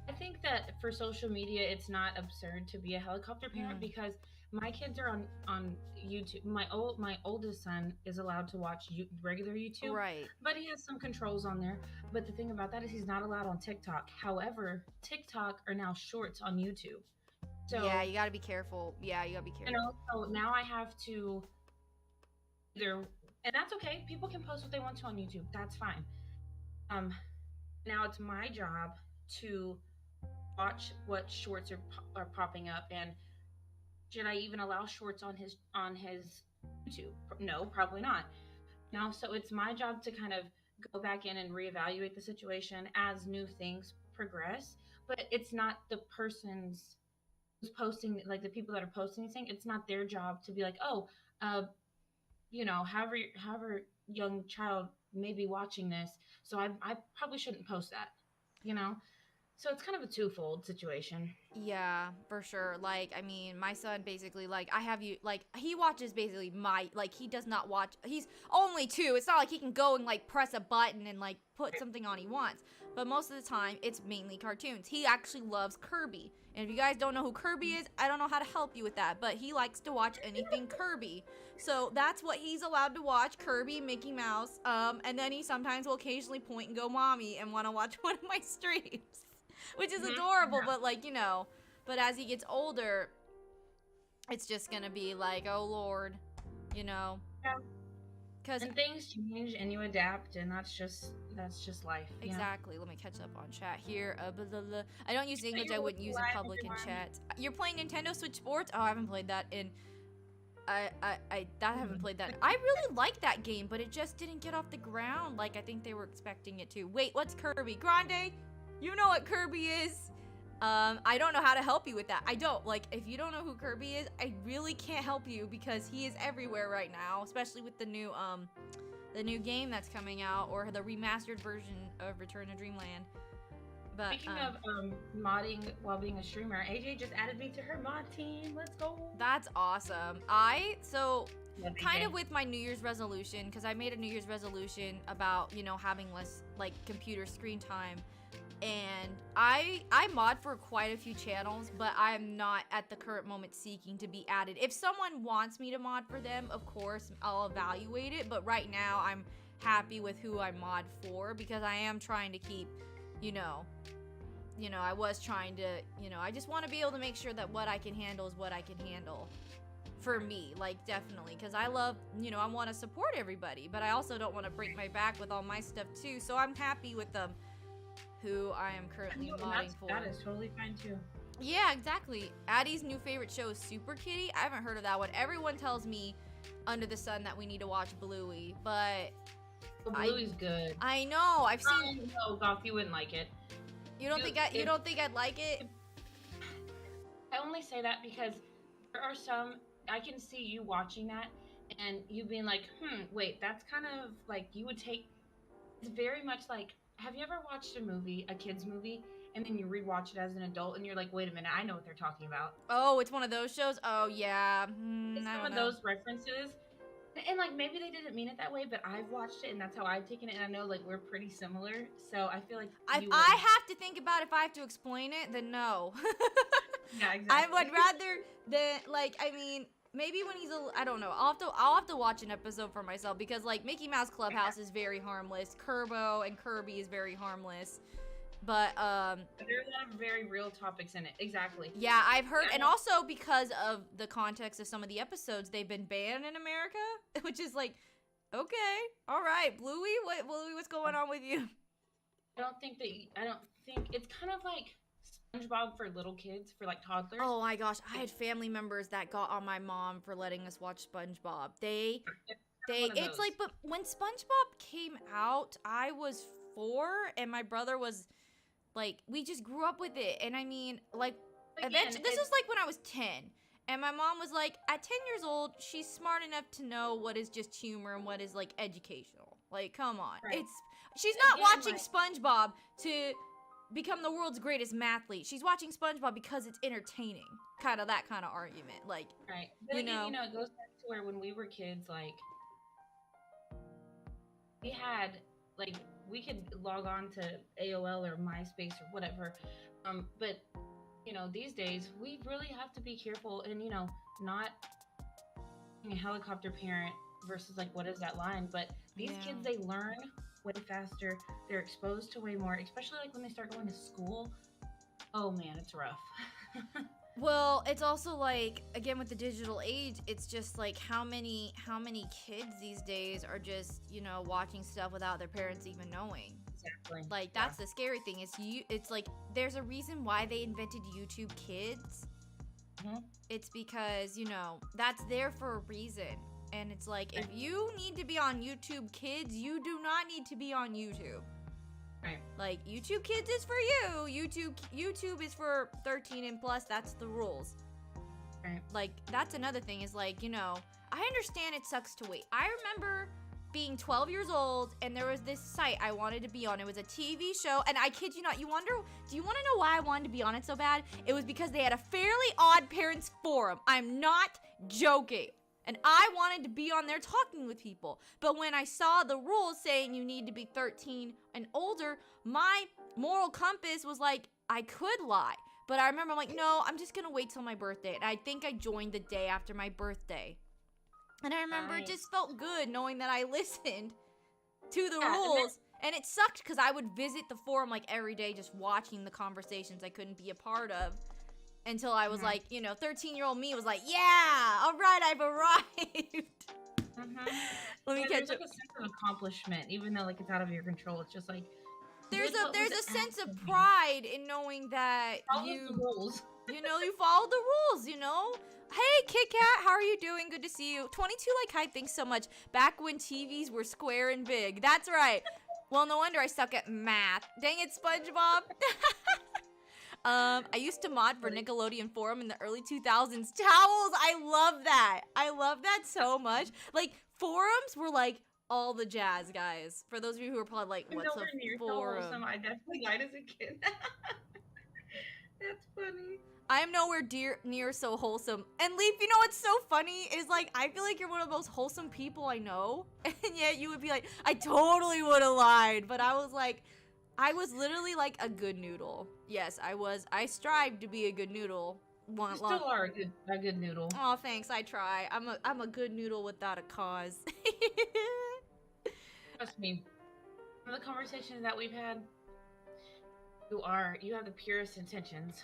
I think that for social media, it's not absurd to be a helicopter parent because my kids are on YouTube. My oldest son is allowed to watch regular YouTube, Right. but he has some controls on there. But the thing about that is he's not allowed on TikTok. However, TikTok are now shorts on YouTube. So Yeah, you gotta be careful. Yeah, you gotta be careful. you know, so now I have to either, and that's okay. People can post what they want to on YouTube. That's fine. Now it's my job to watch what shorts are popping up, and should I even allow shorts on his YouTube? No, probably not. Now, so it's my job to kind of go back in and reevaluate the situation as new things progress. But it's not the person's who's posting, like the people that are posting these things. It's not their job to be like, oh, you know, however young child may be watching this, so I probably shouldn't post that, you know. So it's kind of a twofold situation. Yeah, for sure. Like, I mean, my son basically, like, I have you, like, he watches basically like, he does not watch, he's only 2. It's not like he can go and, like, press a button and, like, put something on he wants. But most of the time, it's mainly cartoons. He actually loves Kirby. And if you guys don't know who Kirby is, I don't know how to help you with that. But he likes to watch anything Kirby. So that's what he's allowed to watch, Kirby, Mickey Mouse. And then he sometimes will occasionally point and go, mommy, and want to watch one of my streams. Which is adorable, Yeah. but like, you know, but as he gets older, it's just gonna be like, oh Lord, you know. Yeah. Cause And things change and you adapt, and that's just life. you know? exactly. Let me catch up on chat here. Blah, blah. I don't use English. I you're wouldn't use in live, public in everyone. chat. You're playing Nintendo Switch Sports? Oh, I haven't played that in. I haven't played that. I really like that game, but it just didn't get off the ground like I think they were expecting it to. Wait, what's Kirby? Grande? You know what Kirby is? I don't know how to help you with that. I don't. Like, if you don't know who Kirby is, I really can't help you because he is everywhere right now, especially with the new game that's coming out, or the remastered version of Return to Dreamland. But Speaking of modding while being a streamer, AJ just added me to her mod team. Let's go. that's awesome. Love Kind AJ. of with my New Year's resolution, because I made a New Year's resolution about, you know, having less like computer screen time. And I mod for quite a few channels, but I'm not at the current moment seeking to be added. If someone wants me to mod for them, of course, I'll evaluate it. But right now, I'm happy with who I mod for because I am trying to keep, you know, I was trying to, I just want to be able to make sure that what I can handle is what I can handle. For me, like, definitely, because I love, I want to support everybody, but I also don't want to break my back with all my stuff too. So I'm happy with them. Who I am currently No, modding for. that is totally fine too. Yeah, exactly. Addie's new favorite show is Super Kitty. I haven't heard of that one. Everyone tells me under the sun that we need to watch Bluey, but But Bluey's good. I know I've seen. No, Goth, you wouldn't like it. You don't think you don't think I'd like it? I only say that because there are some, I can see you watching that and you being like, wait, that's kind of like you would take. It's very much like, have you ever watched a movie, a kid's movie, and then you rewatch it as an adult, and you're like, wait a minute, I know what they're talking about. Oh, it's one of those shows? Oh, yeah. It's I some don't of know. those references. And like maybe they didn't mean it that way, but I've watched it and that's how I've taken it. And I know like we're pretty similar, so I feel like If you I would. have to think about if I have to explain it, then no. Yeah, exactly. I would rather than like I mean maybe when he's I don't know. I'll have to watch an episode for myself because like Mickey Mouse Clubhouse is very harmless. Kerbo and Kirby is very harmless. But There's a lot of very real topics in it. Exactly. yeah, I've heard, Yeah. and also because of the context of some of the episodes, they've been banned in America, which is like, okay, all right, Bluey, what's going on with you? I don't think it's kind of like SpongeBob for little kids, for like toddlers. Oh my gosh, I had family members that got on my mom for letting us watch SpongeBob. It's like, but when SpongeBob came out, I was 4, and my brother was. Like, we just grew up with it. And I mean, like, eventually, this was like when I was 10. And my mom was like, at 10 years old, she's smart enough to know what is just humor and what is, like, educational. Like, come on. Right. She's not watching SpongeBob to become the world's greatest mathlete. She's watching SpongeBob because it's entertaining. Kind of that kind of argument. Like, right. But again, it goes back to where when we were kids, like, we had, like, we could log on to AOL or MySpace or whatever, but these days we really have to be careful and not being a helicopter parent versus like what is that line. But these kids, they learn way faster. They're exposed to way more, especially like when they start going to school. Oh man, it's rough. Well, it's also like, again, with the digital age, it's just like how many kids these days are just, watching stuff without their parents even knowing. Exactly. Like, that's the scary thing is it's like, there's a reason why they invented YouTube Kids. Mm-hmm. It's because, that's there for a reason. And it's like, if you need to be on YouTube Kids, you do not need to be on YouTube. Right. Like, YouTube Kids is for you. YouTube is for 13 and plus. That's the rules. Right. Like, that's another thing is like, I understand it sucks to wait. I remember being 12 years old and there was this site I wanted to be on. It was a TV show, and I kid you not, do you want to know why I wanted to be on it so bad? It was because they had a Fairly Odd Parents forum. I'm not joking. And I wanted to be on there talking with people. But when I saw the rules saying you need to be 13 and older, my moral compass was like, I could lie. But I remember I'm like, no, I'm just going to wait till my birthday. And I think I joined the day after my birthday. And I remember it just felt good knowing that I listened to the rules. And it sucked because I would visit the forum like every day just watching the conversations I couldn't be a part of. Until I was like, 13-year-old me was like, yeah, all right, I've arrived. Let me catch up. There's like a sense of accomplishment, even though like it's out of your control. It's just like there's a sense of pride in knowing that you the rules. You followed the rules. Hey, Kit Kat, how are you doing? Good to see you. 22 like Hype, thanks so much. Back when TVs were square and big. That's right. Well, no wonder I suck at math. Dang it, SpongeBob. I used to mod for Nickelodeon Forum in the early 2000s. Towels, I love that. I love that so much. Like, forums were like all the jazz, guys. For those of you who are probably like, what's a forum? So I definitely lied as a kid. That's funny. I am nowhere near so wholesome. And Leaf, what's so funny is like, I feel like you're one of the most wholesome people I know. And yet you would be like, I totally would have lied. But I was like, I was literally like a good noodle. Yes, I was. I strived to be a good noodle. You still are a good noodle. Oh, thanks. I try. I'm a good noodle without a cause. Trust me. From the conversations that we've had, you have the purest intentions.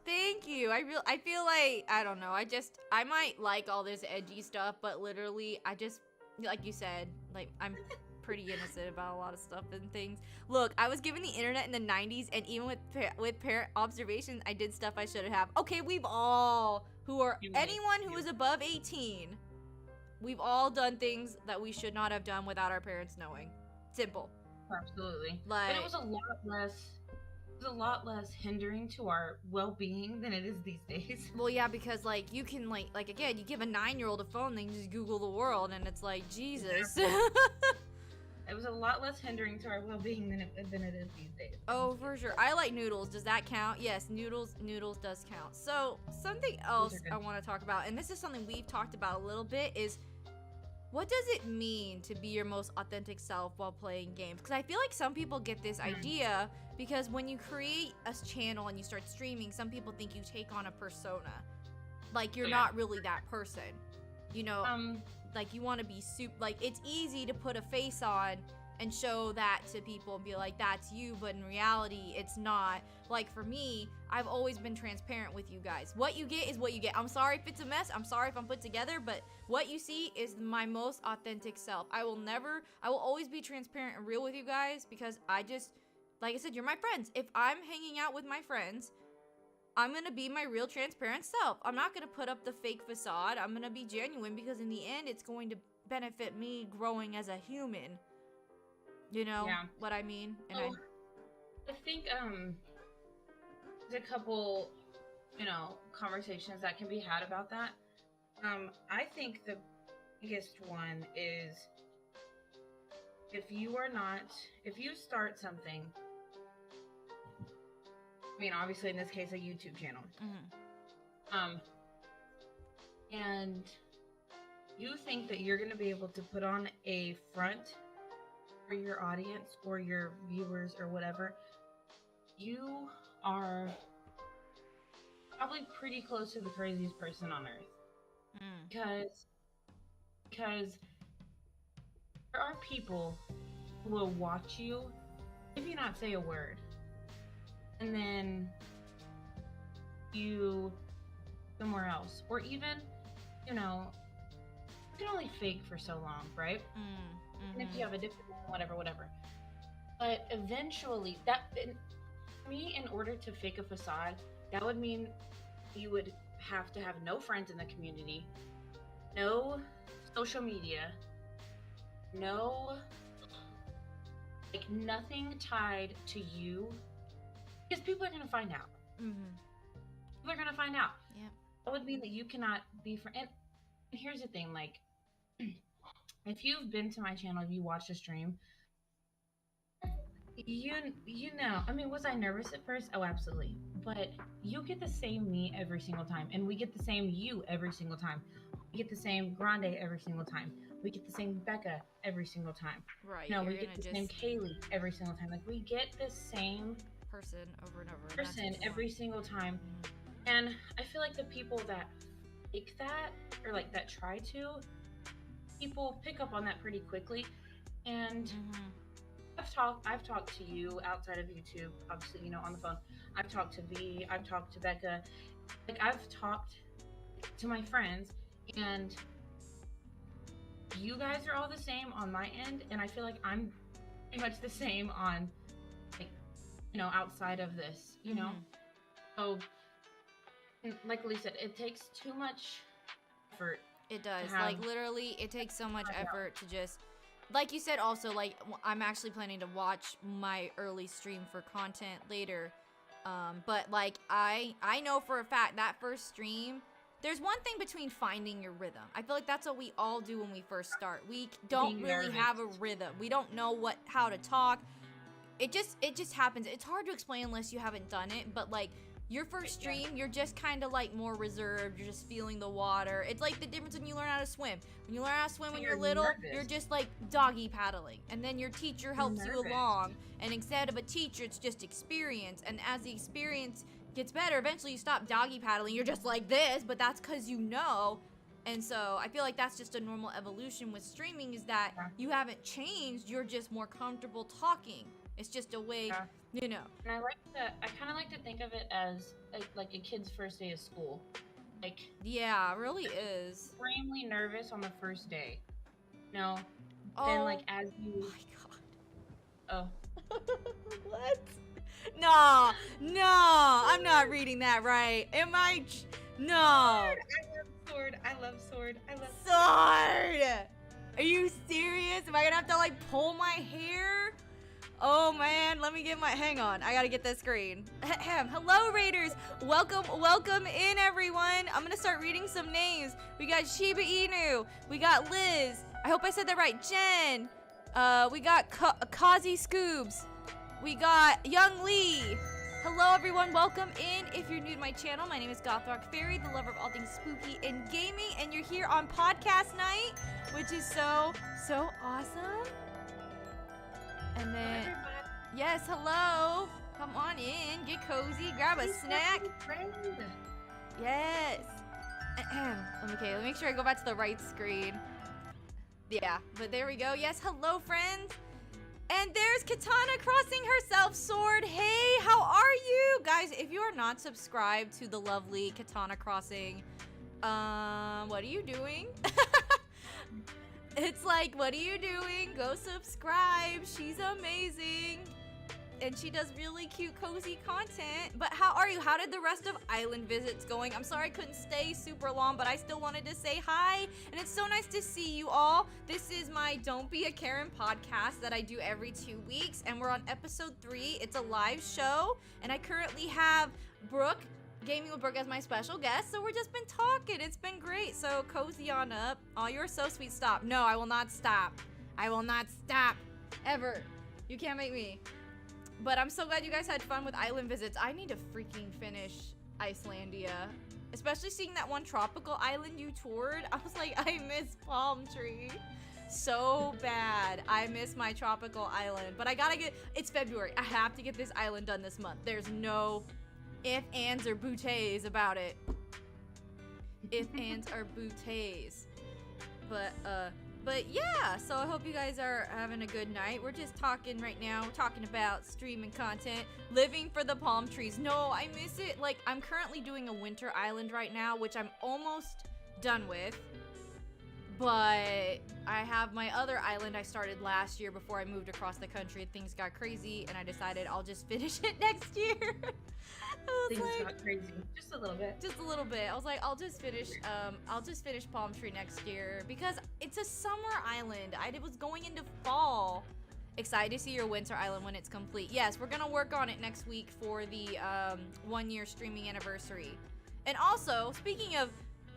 Thank you. I feel like, I don't know. I might like all this edgy stuff, but literally, I just, like you said, like I'm pretty innocent about a lot of stuff and things. Look, I was given the internet in the 90s, and even with parent observations, I did stuff I shouldn't have. Okay, anyone who is above 18, we've all done things that we should not have done without our parents knowing. Simple. Absolutely. Like, but it was a lot less hindering to our well-being than it is these days. Well, yeah, because like you can like again, you give a 9-year-old a phone, they can just Google the world, and it's like Jesus. It was a lot less hindering to our well-being than it is these days. Oh, for sure. I like noodles. Does that count? Yes, noodles does count. So something else I want to talk about, and this is something we've talked about a little bit, is what does it mean to be your most authentic self while playing games? Because I feel like some people get this idea because when you create a channel and you start streaming, some people think you take on a persona. Like you're not really that person. You know, like you want to be like it's easy to put a face on and show that to people and be like, that's you, but in reality, it's not. Like for me, I've always been transparent with you guys. What you get is what you get. I'm sorry if it's a mess. I'm sorry if I'm put together, but what you see is my most authentic self. I will always be transparent and real with you guys because like I said, you're my friends. If I'm hanging out with my friends, I'm gonna be my real transparent self. I'm not gonna put up the fake facade. I'm gonna be genuine because in the end, it's going to benefit me growing as a human. You know what I mean? And I think there's a couple, conversations that can be had about that. I think the biggest one is if you start something, I mean, obviously in this case, a YouTube channel, and you think that you're going to be able to put on a front for your audience or your viewers or whatever, you are probably pretty close to the craziest person on earth. Because there are people who will watch you, maybe not say a word, and then you somewhere else, or even, you can only fake for so long, right? And if you have a different whatever. But eventually, in order to fake a facade, that would mean you would have to have no friends in the community, no social media, nothing tied to you, because people are going to find out. People are going to find out. Yeah. That would mean that you cannot be friends. And here's the thing, if you've been to my channel, if you watched a stream, you know, I mean, was I nervous at first? Oh, absolutely. But you get the same me every single time, and we get the same you every single time. We get the same Grande every single time. We get the same Becca every single time. Right. No, we get the same Kaylee every single time. Like, we get the same person over and over. Person every single time. And I feel like the people that fake that, or like that try to, people pick up on that pretty quickly. And I've talked to you outside of YouTube, obviously, on the phone. I've talked to V, I've talked to Becca. Like, I've talked to my friends, and you guys are all the same on my end, and I feel like I'm pretty much the same on, like, outside of this, So, like Lee said, it takes too much effort. It does. Like, literally, it takes so much effort to just... Like you said, also, like, I'm actually planning to watch my early stream for content later. But, like, I know for a fact that first stream, there's one thing between finding your rhythm. I feel like that's what we all do when we first start. We don't really have a rhythm. We don't know how to talk. It just happens. It's hard to explain unless you haven't done it, but, like, your first stream, you're just kind of like more reserved. You're just feeling the water. It's like the difference when you learn how to swim. When you learn how to swim when you're little, you're just like doggy paddling. And then your teacher helps you along. And instead of a teacher, it's just experience. And as the experience gets better, eventually you stop doggy paddling. You're just like this, but that's because you know. And so I feel like that's just a normal evolution with streaming, is that you haven't changed. You're just more comfortable talking. It's just a way, And I kind of like to think of it as like a kid's first day of school. Like, yeah, it really is. Extremely nervous on the first day. Then like as you. Oh my god. Oh. What? No, I'm not reading that right. Am I? No. I love sword. Sword. Are you serious? Am I gonna have to like pull my hair? Oh man, let me get hang on, I gotta get this screen. Hello Raiders, welcome in everyone. I'm gonna start reading some names. We got Shiba Inu, we got Liz, I hope I said that right, Jen, We got Kazi Scoobs. We got Young Lee. Hello everyone, welcome in. If you're new to my channel, my name is Gothrock Fairy, the lover of all things spooky and gaming, and you're here on podcast night, which is so awesome. And then, yes, hello. Come on in, get cozy, grab a snack. Yes. Okay, let me make sure I go back to the right screen. Yeah, but there we go. Yes, hello friends. And there's Katana crossing herself sword. Hey, how are you? Guys, if you are not subscribed to the lovely Katana crossing, what are you doing? It's like, what are you doing? Go subscribe. She's amazing. And she does really cute, cozy content. But how are you? How did the rest of Island Visits going? I'm sorry I couldn't stay super long, but I still wanted to say hi. And it's so nice to see you all. This is my Don't Be a Karen podcast that I do every 2 weeks. And we're on episode 3. It's a live show. And I currently have Brooke, Gaming with Brooke, as my special guest. So we've just been talking. It's been great. So cozy on up. Oh, you're so sweet. Stop. No, I will not stop. I will not stop. Ever. You can't make me. But I'm so glad you guys had fun with Island Visits. I need to freaking finish Icelandia. Especially seeing that one tropical island you toured. I was like, I miss Palm Tree so bad. I miss my tropical island. But I gotta get, it's February. I have to get this island done this month. There's no if, ands, or bouteilles about it. If, ands, or bouteilles. But yeah, so I hope you guys are having a good night. We're just talking right now. We're talking about streaming content, living for the palm trees. No, I miss it. Like, I'm currently doing a winter island right now, which I'm almost done with. But I have my other island I started last year before I moved across the country. Things got crazy, and I decided I'll just finish it next year. Things got crazy, just a little bit. Just a little bit. I was like, I'll just finish Palm Tree next year because it's a summer island. I was going into fall. Excited to see your winter island when it's complete. Yes, we're gonna work on it next week for the 1 year streaming anniversary. And also, speaking of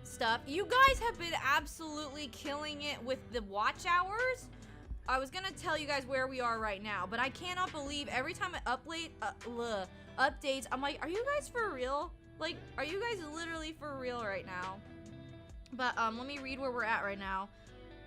stuff, you guys have been absolutely killing it with the watch hours. I was gonna tell you guys where we are right now, but I cannot believe every time I updates, I'm like, are you guys for real? Like, are you guys literally for real right now? But let me read where we're at right now.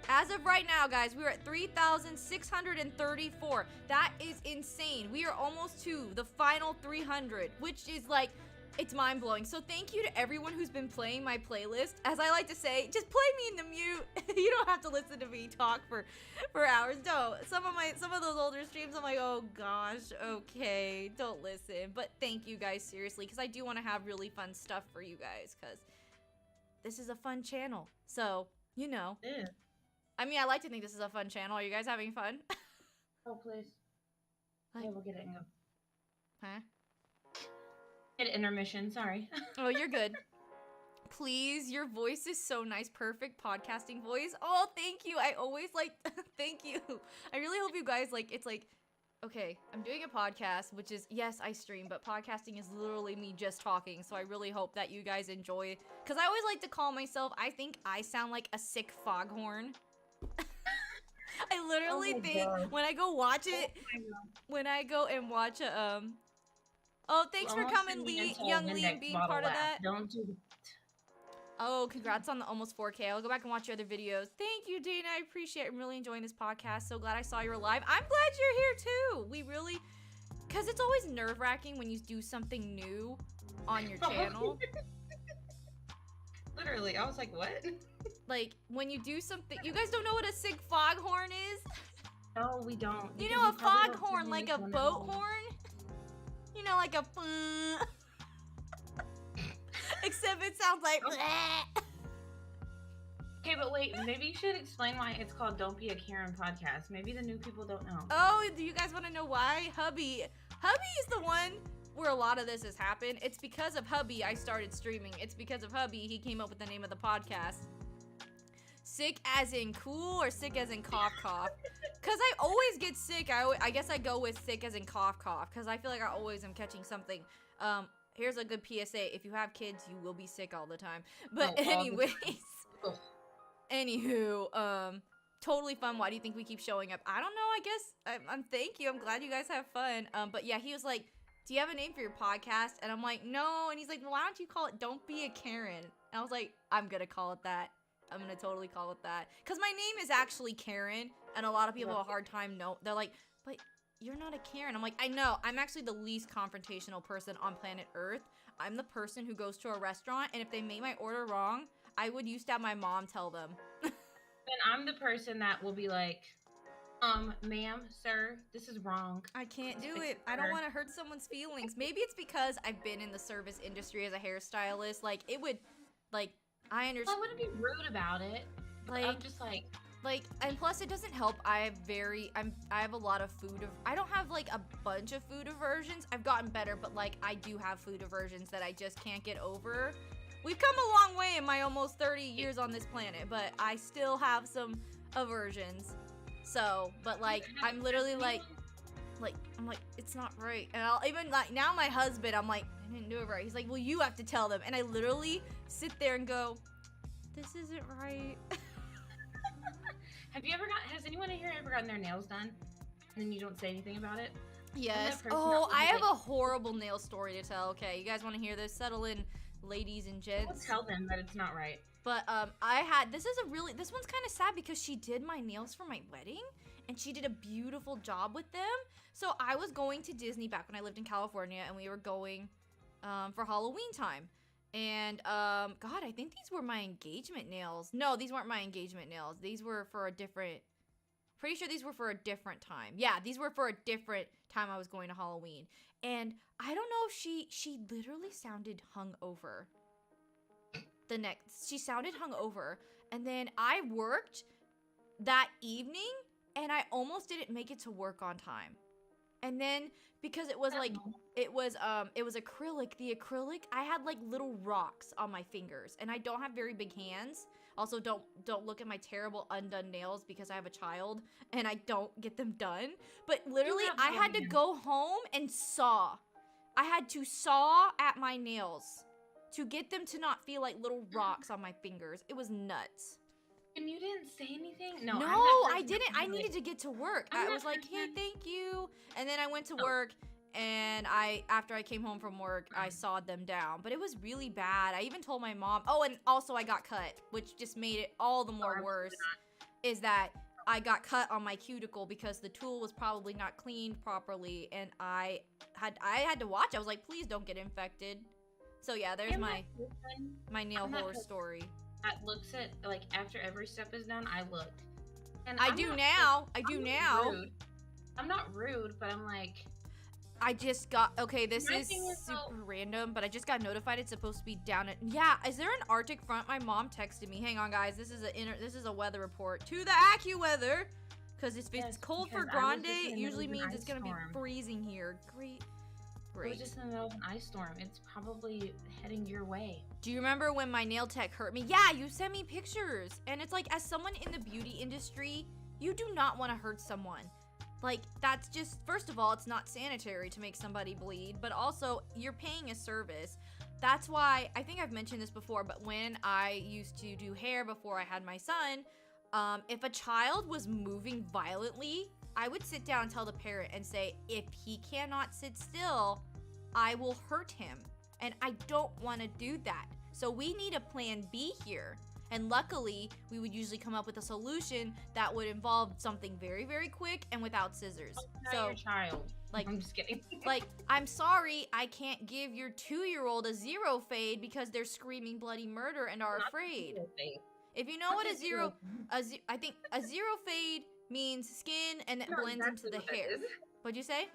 As of right now, guys, we're at 3,634. That is insane. We are almost to the final 300, which is like, it's mind-blowing. So thank you to everyone who's been playing my playlist. As I like to say, just play me in the mute. You don't have to listen to me talk for hours. No, some of those older streams, I'm like, oh gosh, okay, don't listen. But thank you guys, seriously, because I do want to have really fun stuff for you guys, because this is a fun channel. So, you know. Yeah. I mean, I like to think this is a fun channel. Are you guys having fun? Oh, please. Like, yeah, we'll get it and go. Huh? Get intermission, sorry. Oh, you're good. Please, your voice is so nice. Perfect podcasting voice. Oh, thank you. I always like, thank you. I really hope you guys like, it's like, okay, I'm doing a podcast, which is, yes, I stream, but podcasting is literally me just talking. So I really hope that you guys enjoy, because I always like to call myself, I think I sound like a sick foghorn. I literally think when I go watch it, when I go and watch a, oh, thanks for coming, Lee, Young Lee, and being part of that. Don't do that. Oh, congrats on the almost 4K. I'll go back and watch your other videos. Thank you, Dana. I appreciate it. I'm really enjoying this podcast. So glad I saw you were live. I'm glad you're here, too. We really, because it's always nerve-wracking when you do something new on your channel. Literally, I was like, what? Like, when you do something, you guys don't know what a sick foghorn is? No, we don't. You know a foghorn, like a boat horn? You know, like a except it sounds like Okay, but wait, maybe you should explain why it's called Don't Be a Karen podcast. Maybe the new people don't know. Oh, do you guys want to know why? Hubby is the one where a lot of this has happened. It's because of Hubby I started streaming. It's because of Hubby he came up with the name of the podcast. Sick as in cool or sick as in cough cough? Because I always get sick. I guess I go with sick as in cough cough because I feel like I always am catching something. Here's a good PSA. If you have kids, you will be sick all the time. But anyways, anywho, totally fun. Why do you think we keep showing up? I don't know. I guess I'm thank you. I'm glad you guys have fun. But yeah, he was like, do you have a name for your podcast? And I'm like, no. And he's like, well, why don't you call it Don't Be a Karen? And I was like, I'm going to call it that. I'm going to totally call it that. Because my name is actually Karen. And a lot of people have a hard time. They're like, but you're not a Karen. I'm like, I know. I'm actually the least confrontational person on planet Earth. I'm the person who goes to a restaurant. And if they make my order wrong, I would used to have my mom tell them. And I'm the person that will be like, ma'am, sir, this is wrong. I can't do it. I don't want to hurt someone's feelings. Maybe it's because I've been in the service industry as a hairstylist. Like, it would, like, I understand. I wouldn't be rude about it. Like, I'm just like, and plus it doesn't help. I have a lot of I don't have like a bunch of food aversions. I've gotten better, but like I do have food aversions that I just can't get over. We've come a long way in my almost 30 years on this planet, but I still have some aversions. So, but like, I'm literally like, I'm like, it's not right. And I'll even like, now my husband, I'm like, I didn't do it right. He's like, well, you have to tell them. And I literally sit there and go, this isn't right. Has anyone in here ever gotten their nails done? And then you don't say anything about it? Yes. Oh, I have a horrible nail story to tell. Okay, you guys want to hear this? Settle in, ladies and gents. I'll tell them that it's not right. But this one's kind of sad because she did my nails for my wedding and she did a beautiful job with them. So I was going to Disney back when I lived in California and we were going for Halloween time. And God, I think these were my engagement nails. No, these weren't my engagement nails. These were for a different, pretty sure these were for a different time. Yeah, these were for a different time I was going to Halloween. And I don't know if she literally sounded hungover. She sounded hungover, and then I worked that evening, and I almost didn't make it to work on time. And then because it was like it was acrylic, the acrylic, I had like little rocks on my fingers, and I don't have very big hands. Also, don't look at my terrible undone nails because I have a child and I don't get them done. But literally, I had to go home and saw. I had to saw at my nails to get them to not feel like little rocks on my fingers. It was nuts. And you didn't say anything? No, I didn't. I needed to get to work. I was like, hey, thank you. And then I went to work, and after I came home from work, I sawed them down. But it was really bad. I even told my mom. Oh, and also I got cut, which just made it all the more worse, is that I got cut on my cuticle because the tool was probably not cleaned properly, and I had to watch. I was like, please don't get infected. So yeah, there's my nail horror story. That looks at, like, after every step is done, I look. And I do now. Rude. I'm not rude, but I'm like, I just got, okay, this is super random, but I just got notified it's supposed to be down at, yeah, is there an Arctic front? My mom texted me. Hang on, guys. This is a weather report to the AccuWeather, because if it's cold for Grande, it usually means it's going to be freezing here. Great. It was just in the middle of an ice storm. It's probably heading your way. Do you remember when my nail tech hurt me? Yeah, you sent me pictures. And it's like, as someone in the beauty industry, you do not want to hurt someone. Like, that's just, first of all, it's not sanitary to make somebody bleed, but also, you're paying a service. That's why, I think I've mentioned this before, but when I used to do hair before I had my son, if a child was moving violently, I would sit down and tell the parent and say, if he cannot sit still, I will hurt him. And I don't want to do that. So we need a plan B here. And luckily, we would usually come up with a solution that would involve something very, very quick and without scissors. So, your child. Like, I'm just kidding. Like, I'm sorry, I can't give your 2-year-old a zero fade because they're screaming bloody murder and are afraid. If you know what I think a zero fade means skin and it blends into the hair. What'd you say?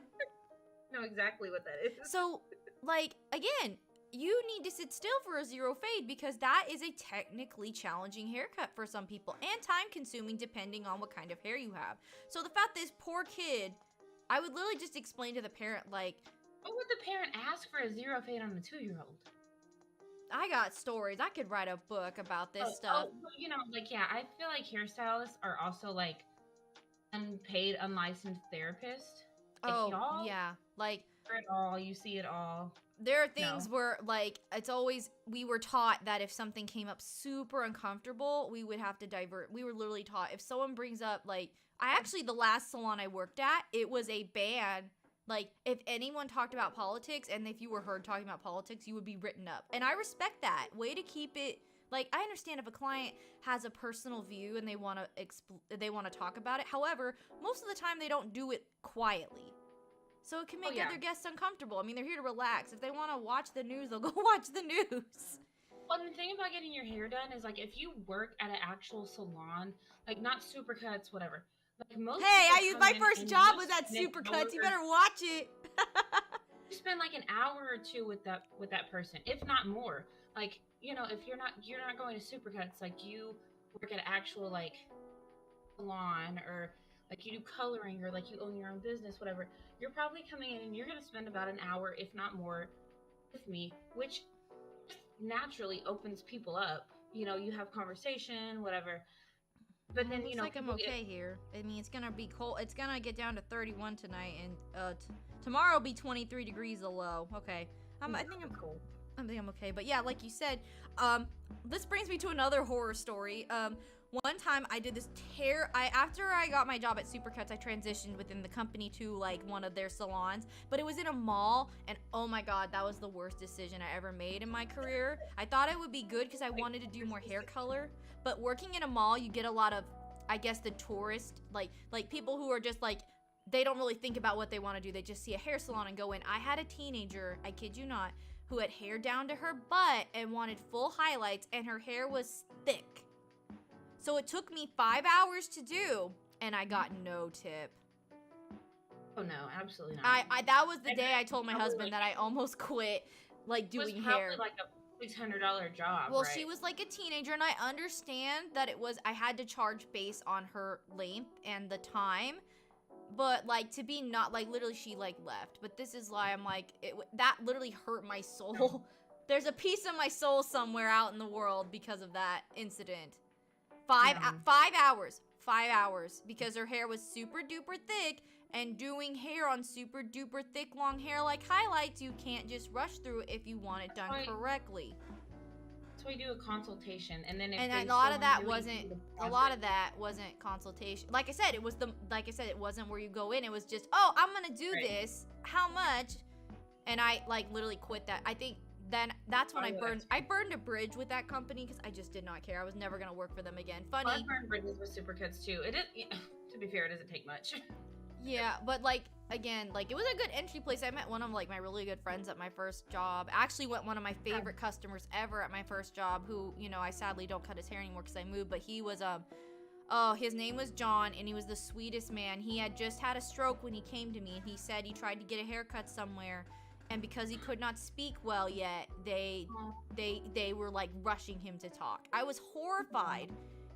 Know exactly what that is. So, like, again, you need to sit still for a zero fade because that is a technically challenging haircut for some people and time consuming depending on what kind of hair you have. So the fact this poor kid, I would literally just explain to the parent, like, what would the parent ask for a zero fade on the 2-year-old? I got stories. I could write a book about this stuff. You know, like, yeah, I feel like hairstylists are also, like, unpaid, unlicensed therapists. Like, yeah. Like, hear it all, you see it all. There are things No. where, like, it's always, we were taught that if something came up super uncomfortable, we would have to divert. We were literally taught if someone brings up, like, the last salon I worked at, it was a ban. Like, if anyone talked about politics, and if you were heard talking about politics, you would be written up. And I respect that. Way to keep it, like, I understand if a client has a personal view and they want to talk about it. However, most of the time they don't do it quietly. So it can make other guests uncomfortable. I mean, they're here to relax. If they want to watch the news, they'll go watch the news. Well, the thing about getting your hair done is, like, if you work at an actual salon, like, not Supercuts, whatever. Like, most Hey, people my come in first and job you was at spend Supercuts. You over- better watch it. You spend like an hour or two with that person, if not more. Like, you know, if you're not going to Supercuts, like you work at an actual like salon, or like you do coloring, or like you own your own business, whatever, you're probably coming in and you're going to spend about an hour, if not more, with me, which naturally opens people up. You know, you have conversation, whatever. But then, looks like I'm okay here. I mean, it's gonna be cold. It's gonna get down to 31 tonight, and tomorrow will be 23 degrees the low. Okay, I think I'm cool. I think I'm okay. But yeah, like you said, this brings me to another horror story. One time I did this after I got my job at Supercuts, I transitioned within the company to like one of their salons, but it was in a mall, and oh my god, that was the worst decision I ever made in my career. I thought it would be good because I wanted to do more hair color, but working in a mall, you get a lot of, I guess, the tourist, like people who are just like, they don't really think about what they want to do. They just see a hair salon and go in. I had a teenager, I kid you not, who had hair down to her butt and wanted full highlights, and her hair was thick. So it took me 5 hours to do, and I got no tip. Oh no, absolutely not. I that was the day I told my husband that I almost quit, like, doing hair. It was probably like a $600 job, well, right? she was like a teenager, and I understand that I had to charge based on her length and the time. But, like, to be not, like, literally she, like, left. But this is why I'm like, that literally hurt my soul. There's a piece of my soul somewhere out in the world because of that incident. 5 hours. 5 hours. Because her hair was super duper thick, and doing hair on super duper thick long hair like highlights, you can't just rush through it if you want it done correctly. So we do a consultation, and then if a lot of that wasn't consultation. Like I said, it wasn't where you go in. It was just, oh, I'm gonna do this. How much? And I like literally quit that. I think then that's when I burned a bridge with that company because I just did not care. I was never gonna work for them again. Funny. Well, I burned bridges with Supercuts too. To be fair, it doesn't take much. Yeah, but like, again, like, it was a good entry place. I met one of like my really good friends at my first job. Actually went one of my favorite customers ever at my first job, who, you know, I sadly don't cut his hair anymore because I moved, but he was his name was John, and he was the sweetest man. He had just had a stroke when he came to me. He said he tried to get a haircut somewhere, and because he could not speak well yet, they were like rushing him to talk. I was horrified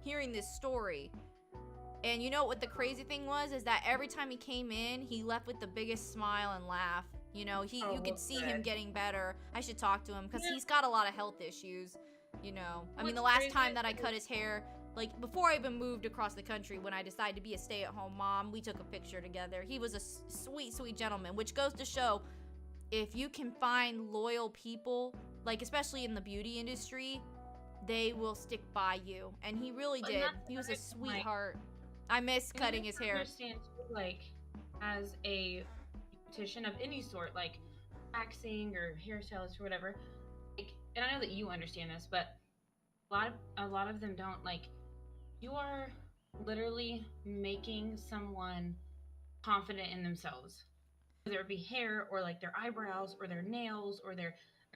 hearing this story. And you know what the crazy thing was? Is that every time he came in, he left with the biggest smile and laugh. You know, you could see him getting better. I should talk to him because he's got a lot of health issues, you know. I mean, the last time that I cut his hair, like, before I even moved across the country, when I decided to be a stay-at-home mom, we took a picture together. He was a sweet, sweet gentleman, which goes to show, if you can find loyal people, like, especially in the beauty industry, they will stick by you. And he really did. He was a sweetheart. I miss cutting his hair. I understand too, like, as a beautician of any sort, like waxing or hairstylist or whatever, like, and I know that you understand this, but a lot of them don't. Like, you are literally making someone confident in themselves, whether it be hair or like their eyebrows or their nails or if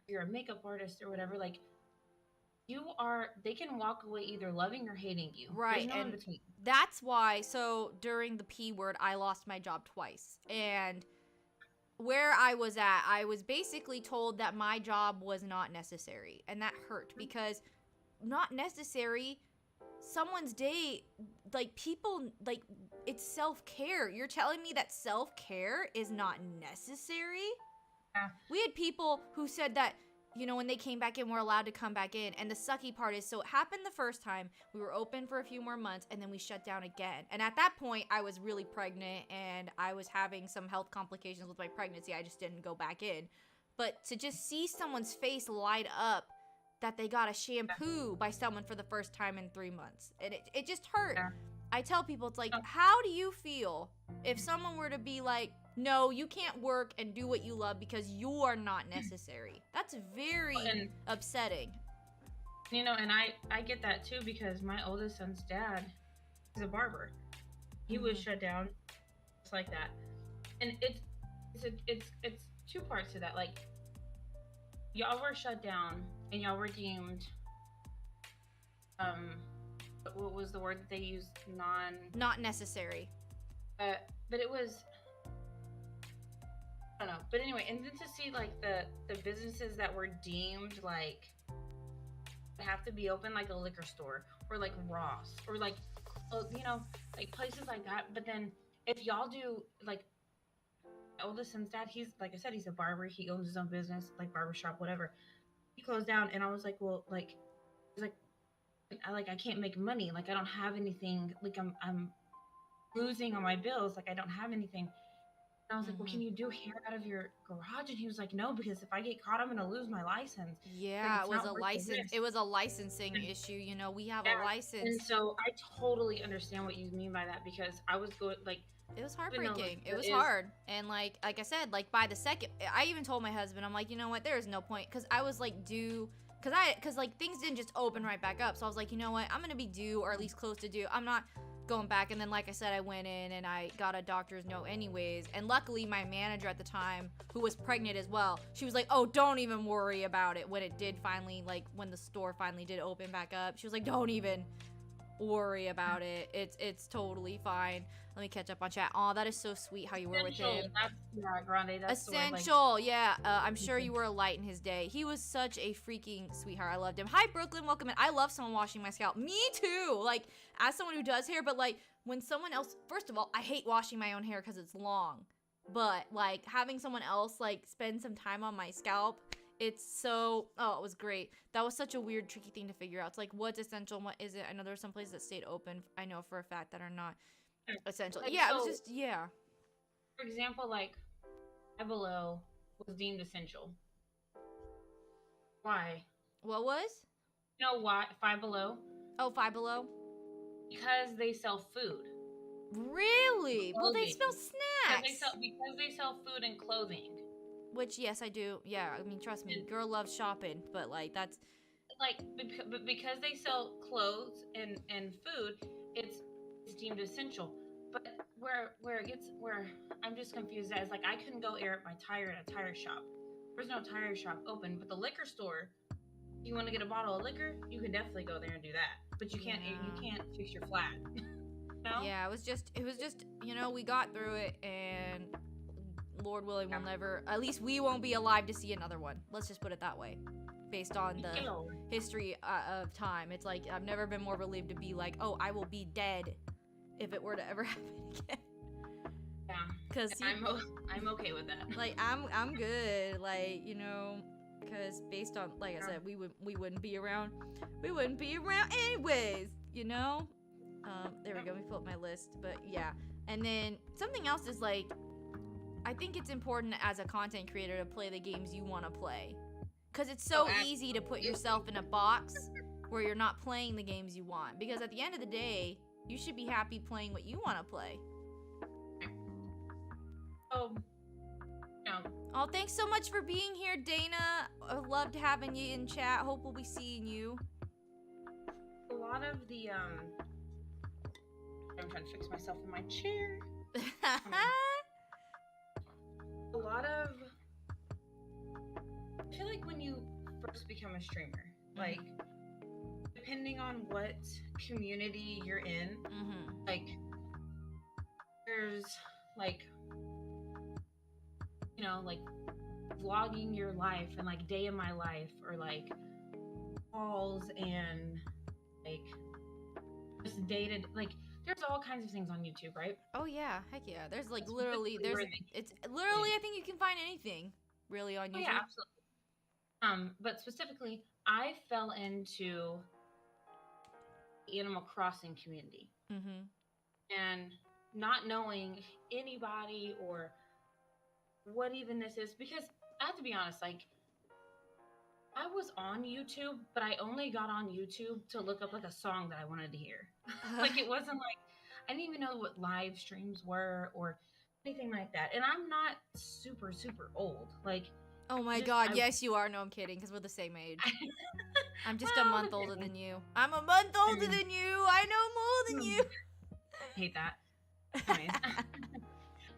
you're a makeup artist or whatever. Like, they can walk away either loving or hating you. Right. There's no in between. That's why, so during the P word, I lost my job twice. And where I was at, I was basically told that my job was not necessary. And that hurt because not necessary, someone's day, like, people, like, it's self-care. You're telling me that self-care is not necessary? Yeah. We had people who said that when they came back in, we're allowed to come back in. And the sucky part is, so it happened the first time. We were open for a few more months, and then we shut down again. And at that point, I was really pregnant, and I was having some health complications with my pregnancy. I just didn't go back in. But to just see someone's face light up that they got a shampoo by someone for the first time in 3 months, and it just hurt. Yeah. I tell people, it's like, how do you feel if someone were to be like, no, you can't work and do what you love because you are not necessary? That's very upsetting. And I get that too, because my oldest son's dad is a barber. He was shut down just like that. And it's two parts to that. Like, y'all were shut down and y'all were deemed what was the word that they used? Not necessary. But it was, I don't know. But anyway, and then to see like the businesses that were deemed like have to be open, like a liquor store or like Ross or like like places like that. But then if y'all do, like, my oldest son's dad, he's, like I said, he's a barber. He owns his own business, like barbershop, whatever. He closed down, and I was like, well, like, he's like, I can't make money. Like, I don't have anything. Like, I'm losing on my bills. Like, I don't have anything. And I was like, well, can you do hair out of your garage? And he was like, no, because if I get caught, I'm gonna lose my license. Yeah, like, it was a license. It was a licensing issue. We have a license. And so I totally understand what you mean by that, because I was going, like, it was heartbreaking. It was hard. And like I said, like by the second, I even told my husband, I'm like, you know what? There is no point, because I was like due. Because like things didn't just open right back up. So I was like, you know what? I'm going to be due, or at least close to due. I'm not going back. And then, like I said, I went in and I got a doctor's note anyways. And luckily, my manager at the time, who was pregnant as well, she was like, oh, don't even worry about it. When it did finally, like when the store finally did open back up, she was like, don't even worry about it. It's totally fine. Let me catch up on chat. Oh, that is so sweet how you were with him. Grande, that's Essential, like, yeah. I'm sure you were a light in his day. He was such a freaking sweetheart. I loved him. Hi, Brooklyn. Welcome in. I love someone washing my scalp. Me too. Like, as someone who does hair, but like when someone else, first of all, I hate washing my own hair because it's long. But like having someone else like spend some time on my scalp, it's so, it was great. That was such a weird, tricky thing to figure out. It's like, what's essential and what isn't? I know there's some places that stayed open. I know for a fact that are not essential. Like, yeah, so, it was just, yeah. For example, like, Five Below was deemed essential. Why? What was? You know why? Five Below? Oh, Five Below? Because they sell food. Really? Well, they sell snacks. Because they sell food and clothing. Which, yes, I do. Yeah, I mean, trust me, girl loves shopping, but like that's like, but because they sell clothes and food, it's deemed essential. But where I'm just confused as, like, I couldn't go air my tire at a tire shop. There's no tire shop open, but the liquor store, you want to get a bottle of liquor, you can definitely go there and do that. But you can't fix your flat. No? Yeah, it was just we got through it, and Lord willing, we'll never, at least we won't be alive to see another one. Let's just put it that way. Based on the history of time. It's like, I've never been more relieved to be like, oh, I will be dead if it were to ever happen again. Yeah. Because I'm okay with that. Like, I'm good. Like, because based on, like I said, we wouldn't be around. We wouldn't be around anyways, There we go. Let me pull up my list. But yeah. And then something else is like, I think it's important as a content creator to play the games you want to play. Because it's so easy to put yourself in a box where you're not playing the games you want. Because at the end of the day, you should be happy playing what you want to play. Oh, no. Oh, thanks so much for being here, Dana. I loved having you in chat. Hope we'll be seeing you. A lot of the, I'm trying to fix myself in my chair. A lot of, I feel like when you first become a streamer, like, depending on what community you're in, like, there's, like, like, vlogging your life and, like, day in my life, or, like, hauls and, like, just dated, like, there's all kinds of things on YouTube, right? Oh, yeah. Heck yeah. There's, like, literally, I think you can find anything, really, on YouTube. Oh, yeah, absolutely. But specifically, I fell into the Animal Crossing community Mm-hmm. and not knowing anybody or what even this is because I have to be honest, like I was on YouTube, but I only got on YouTube to look up like a song that I wanted to hear. Like it wasn't like I didn't even know what live streams were or anything like that. And I'm not super super old. Like Oh my just god, I yes you are. No, I'm kidding, because we're the same age. I'm just a well, month older depending. than you. I'm a month I older mean, than you. I know more than hmm, you. hate that. Anyways,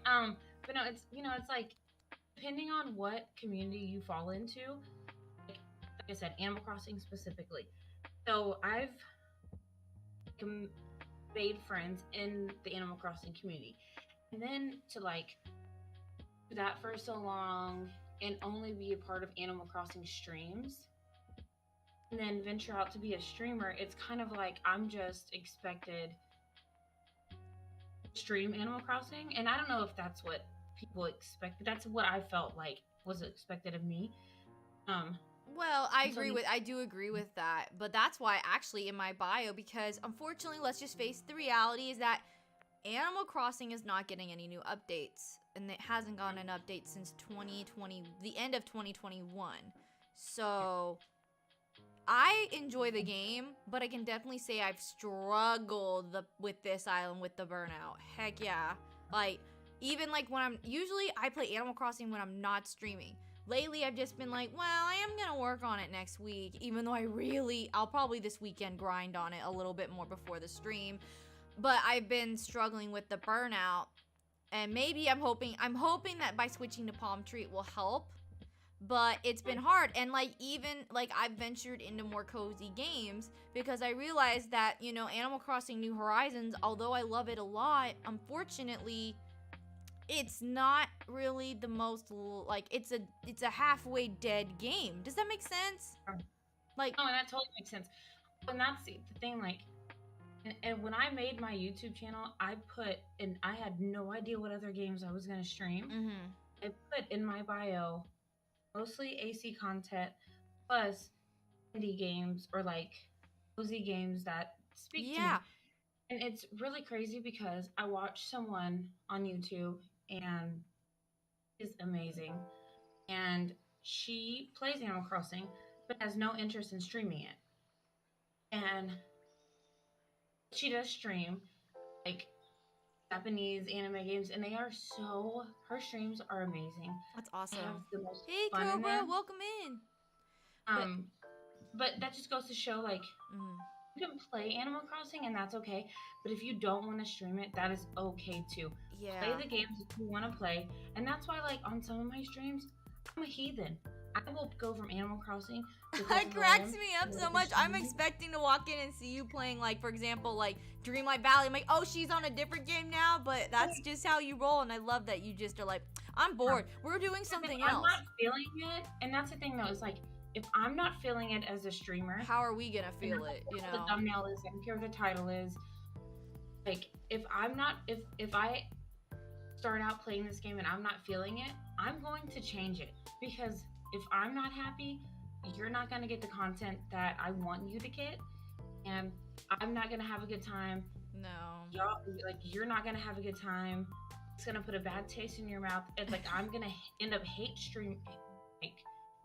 um, but no, it's it's like depending on what community you fall into, like I said, Animal Crossing specifically. So I've com- made friends in the Animal Crossing community, and then to like do that for so long and only be a part of Animal Crossing streams, and then venture out to be a streamer. It's kind of like I'm just expected to stream Animal Crossing, and I don't know if that's what people expect. That's what I felt like was expected of me. Um, Well, and so I do agree with that. But that's why actually in my bio, because unfortunately, let's just face the reality is that Animal Crossing is not getting any new updates. And it hasn't gotten an update since 2020, the end of 2021. So I enjoy the game, but I can definitely say I've struggled with this island with the burnout. Heck yeah. Like, even like when I play Animal Crossing when I'm not streaming. Lately, I've just been like, well, I am gonna work on it next week, even though I'll probably this weekend grind on it a little bit more before the stream. But I've been struggling with the burnout, and maybe I'm hoping that by switching to Palm Tree it will help, but it's been hard. And like even like I've ventured into more cozy games because I realized that Animal Crossing New Horizons, although I love it a lot, unfortunately it's not really the most like it's a halfway dead game. Does that make sense? Like, oh, and that totally makes sense. And that's the thing, like, and when I made my YouTube channel, I put, and I had no idea what other games I was going to stream. mm-hmm. I put in my bio mostly AC content plus indie games or like cozy games that speak to Yeah. me. And it's really crazy because I watched someone on YouTube and is amazing. And she plays Animal Crossing but has no interest in streaming it. And she does stream like Japanese anime games, and they are so. Her streams are amazing. That's I have awesome. the most Hey fun in Cobra, them. welcome in. But Um, but that just goes to show like mm, you can play Animal Crossing, and that's okay. But if you don't want to stream it, that is okay too. Play yeah. the games that you want to play, and that's why like on some of my streams, I'm a heathen. I will go from Animal Crossing to Call It to the cracks Lamb, me up so like much. I'm streaming. expecting to walk in and see you playing, like, for example, like Dreamlight Valley. I'm like, oh, she's on a different game now, but that's just how you roll, and I love that you just are like, I'm bored. We're doing If something I'm else. not feeling it, and that's the thing though, is like if I'm not feeling it as a streamer, How are we gonna and feel I it, don't care what the thumbnail is, I don't care what the title is. Like if I'm not, if I start out playing this game and I'm not feeling it, I'm going to change it because if I'm not happy, you're not going to get the content that I want you to get, and I'm not going to have a good time. No. Y'all, like you're not going to have a good time. It's going to put a bad taste in your mouth. It's like I'm going to end up hate stream, like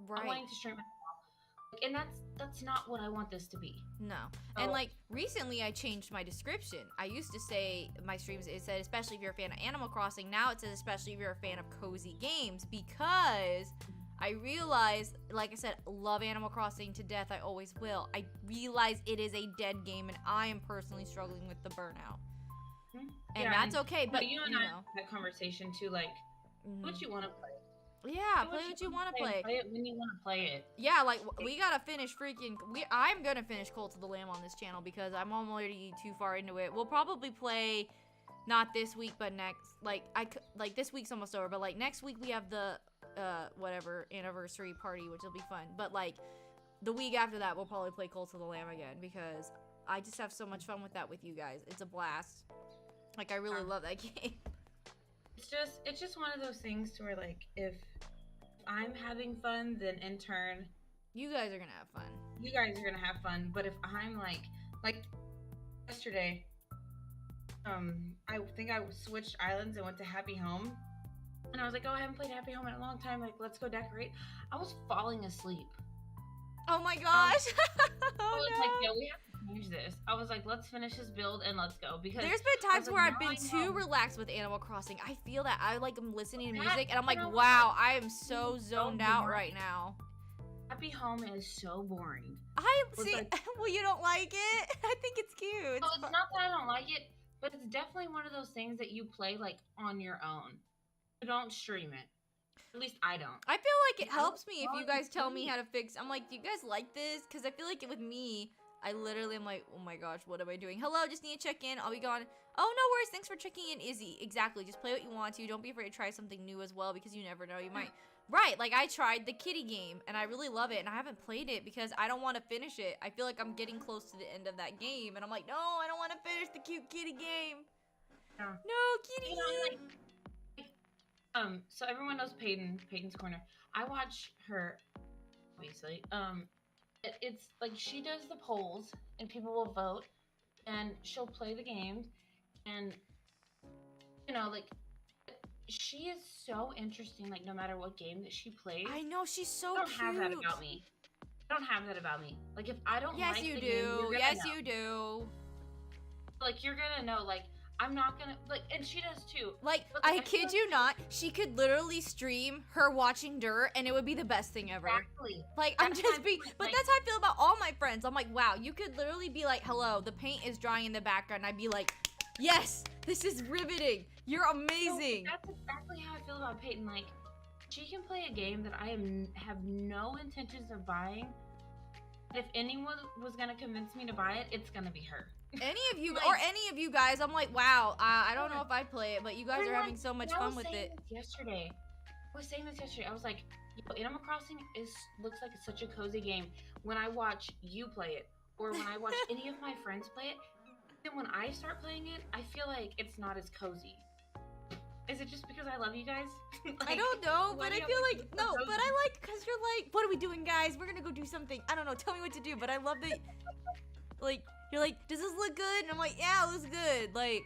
I'm Right. wanting to stream it. And that's not what I want this to be. No. So, And like recently I changed my description. I used to say my streams, it said especially if you're a fan of Animal Crossing. Now it says especially if you're a fan of cozy games, because I realized, like I said, love Animal Crossing to death. I always will. I realize it is a dead game and I am personally struggling with the burnout. And yeah, that's okay, but you and I had that conversation too, like what you want to play. Yeah, play what you want to play. Play it when you want to play it. Yeah, like we gotta finish freaking. I'm gonna finish Cult of the Lamb on this channel because I'm already too far into it. We'll probably play, not this week, but next. Like this week's almost over, but like next week we have the whatever anniversary party, which will be fun. But like the week after that, we'll probably play Cult of the Lamb again because I just have so much fun with that with you guys. It's a blast. Like I really love that game. It's just one of those things to where like if I'm having fun, then in turn You guys are gonna have fun. You guys are gonna have fun. But if I'm like yesterday, I think I switched islands and went to Happy Home, and I was like, oh, I haven't played Happy Home in a long time. Like, let's go decorate. I was falling asleep. Oh my gosh. I was like, yo, we have to change this. I was like, let's finish this build and let's go. Because there's been times where I've been I too know. relaxed with Animal Crossing. I feel that I like am listening to That- music and I'm like, you know, wow, I am so it's zoned so out boring. right now. Happy Home is so boring. I Was see. like- Well, you don't like it. I think it's cute. No, It's it's fun. not that I don't like it, but it's definitely one of those things that you play like on your own. You don't stream it. At least I don't. I feel like it I helps don't me if you want guys to tell me sleep. how to fix. I'm like, do you guys like this? Because I feel like with me, I literally am like, oh my gosh, what am I doing? Hello, just need to check in. I'll be gone. Oh, no worries. Thanks for checking in, Izzy. Exactly. Just play what you want to. Don't be afraid to try something new as well because you never know. You might. Right. Like I tried the kitty game and I really love it and I haven't played it because I don't want to finish it. I feel like I'm getting close to the end of that game and I'm like, no, I don't want to finish the cute kitty game. Yeah. No, kitty You know, game. so everyone knows Peyton's Corner. I watch her, obviously. It's like she does the polls and people will vote, and she'll play the games, and you know, like she is so interesting. Like no matter what game that she plays, I know, she's so I don't cute. have that about me. I don't have that about me. Like if I don't Yes, like you the game, you're do. gonna Yes, know. you do. Like you're gonna know. Like I'm not gonna like, and she does too. Like, But, I like, I kid feel you not, she could literally stream her watching Dirt, and it would be the best thing ever. Exactly. Like, I'm That's just my being, point, but like- that's how I feel about all my friends. I'm like, wow, you could literally be like, hello, the paint is drying in the background. And I'd be like, yes, this is riveting. You're amazing. So that's exactly how I feel about Peyton. Like, she can play a game that I have no intentions of buying. If anyone was gonna convince me to buy it, it's gonna be her. Any of you, Like- or any of you guys, I'm like, wow, I don't know if I'd play it, but you guys are Everyone- having so much I fun was with saying it. this yesterday. I was saying this yesterday. I was like, yo, Animal Crossing looks like such a cozy game when I watch you play it, or when I watch any of my friends play it. Then when I start playing it, I feel like it's not as cozy. Is it just because I love you guys? I don't know, why but do I you feel always like, look so no, but cozy? I like, because you're like, what are we doing, guys? We're gonna go do something. I don't know, tell me what to do, but I love that, like, you're like, does this look good? And I'm like, yeah, it looks good. Like,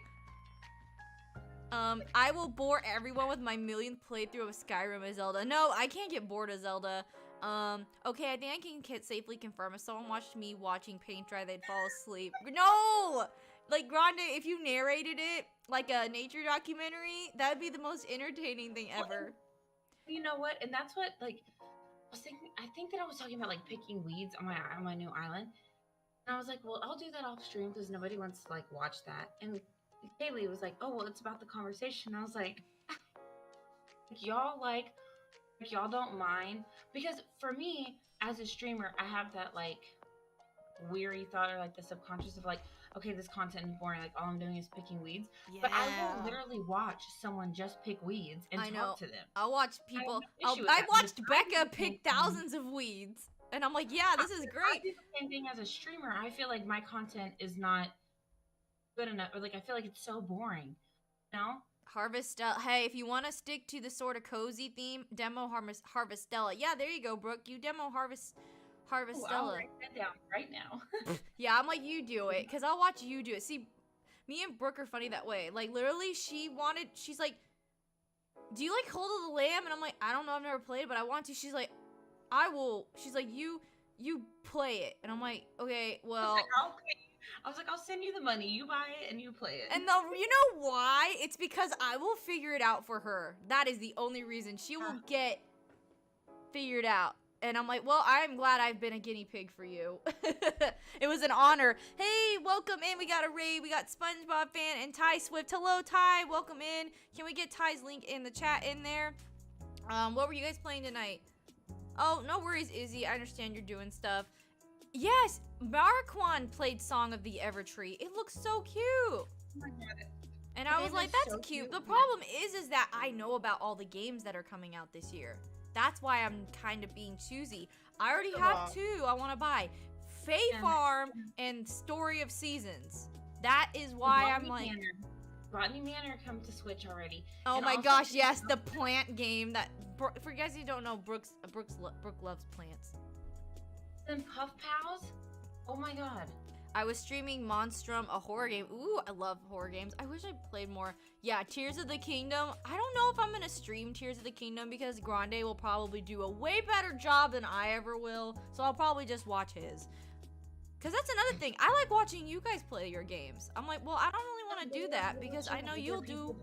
I will bore everyone with my millionth playthrough of Skyrim as Zelda. No, I can't get bored of Zelda. Okay, I think I can safely confirm if someone watched me watching paint dry, they'd fall asleep. No! Like, Grande, if you narrated it like a nature documentary, that would be the most entertaining thing ever. You know what? And that's what like I was thinking. I think that I was talking about like picking weeds on my new island, and I was like, well, I'll do that off stream because nobody wants to like watch that. And Kaylee was like, oh well, it's about the conversation. I was like, like y'all don't mind because for me as a streamer, I have that like weary thought or like the subconscious of like, okay, this content is boring. Like all I'm doing is picking weeds. Yeah. But I will literally watch someone just pick weeds and I talk know. to them. I'll watch people. no issue with I that, watched because I do Becca the same pick thing. thousands of weeds, and I'm like, yeah, this is I great. do the same thing as a streamer. I feel like my content is not good enough, or like I feel like it's so boring. You know? Harvestella. Hey, if you want to stick to the sort of cozy theme, demo Harvestella. Yeah, there you go, Brooke. You demo Ooh, I'll Harvestella. write that down right now. Yeah, I'm like, you do it, because I'll watch you do it. See, me and Brooke are funny that way. Like, literally, she's like, do you like Hold of the Lamb? And I'm like, I don't know, I've never played it, but I want to. She's like, I will. She's like, you play it. And I'm like, okay, well. I was like, I'll send you the money. You buy it and you play it. And you know why? It's because I will figure it out for her. That is the only reason. She will get figured out. And I'm like, well, I'm glad I've been a guinea pig for you. It was an honor. Hey, welcome in. We got a raid. We got SpongeBob fan and Ty Swift. Hello, Ty. Welcome in. Can we get Ty's link in the chat in there? What were you guys playing tonight? Oh, no worries, Izzy. I understand you're doing stuff. Yes, Marquand played Song of the Evertree. It looks so cute. Oh my God. And I It was like, is that's so cute. cute. The problem is that I know about all the games that are coming out this year. That's why I'm kind of being choosy. I already have two I want to buy. Fae Yeah. Farm and Story of Seasons. That is why I'm like, Botany Manor come to Switch already. oh And my also- gosh, yes, the plant game that, for you guys who don't know, Brooke loves plants. Then Puff Pals? Oh my god. I was streaming Monstrum, a horror game. Ooh, I love horror games. I wish I played more. Yeah, Tears of the Kingdom. I don't know if I'm gonna stream Tears of the Kingdom because Grande will probably do a way better job than I ever will. So I'll probably just watch his. Cause that's another thing. I like watching you guys play your games. I'm like, well, I don't really want to do that because I know you'll do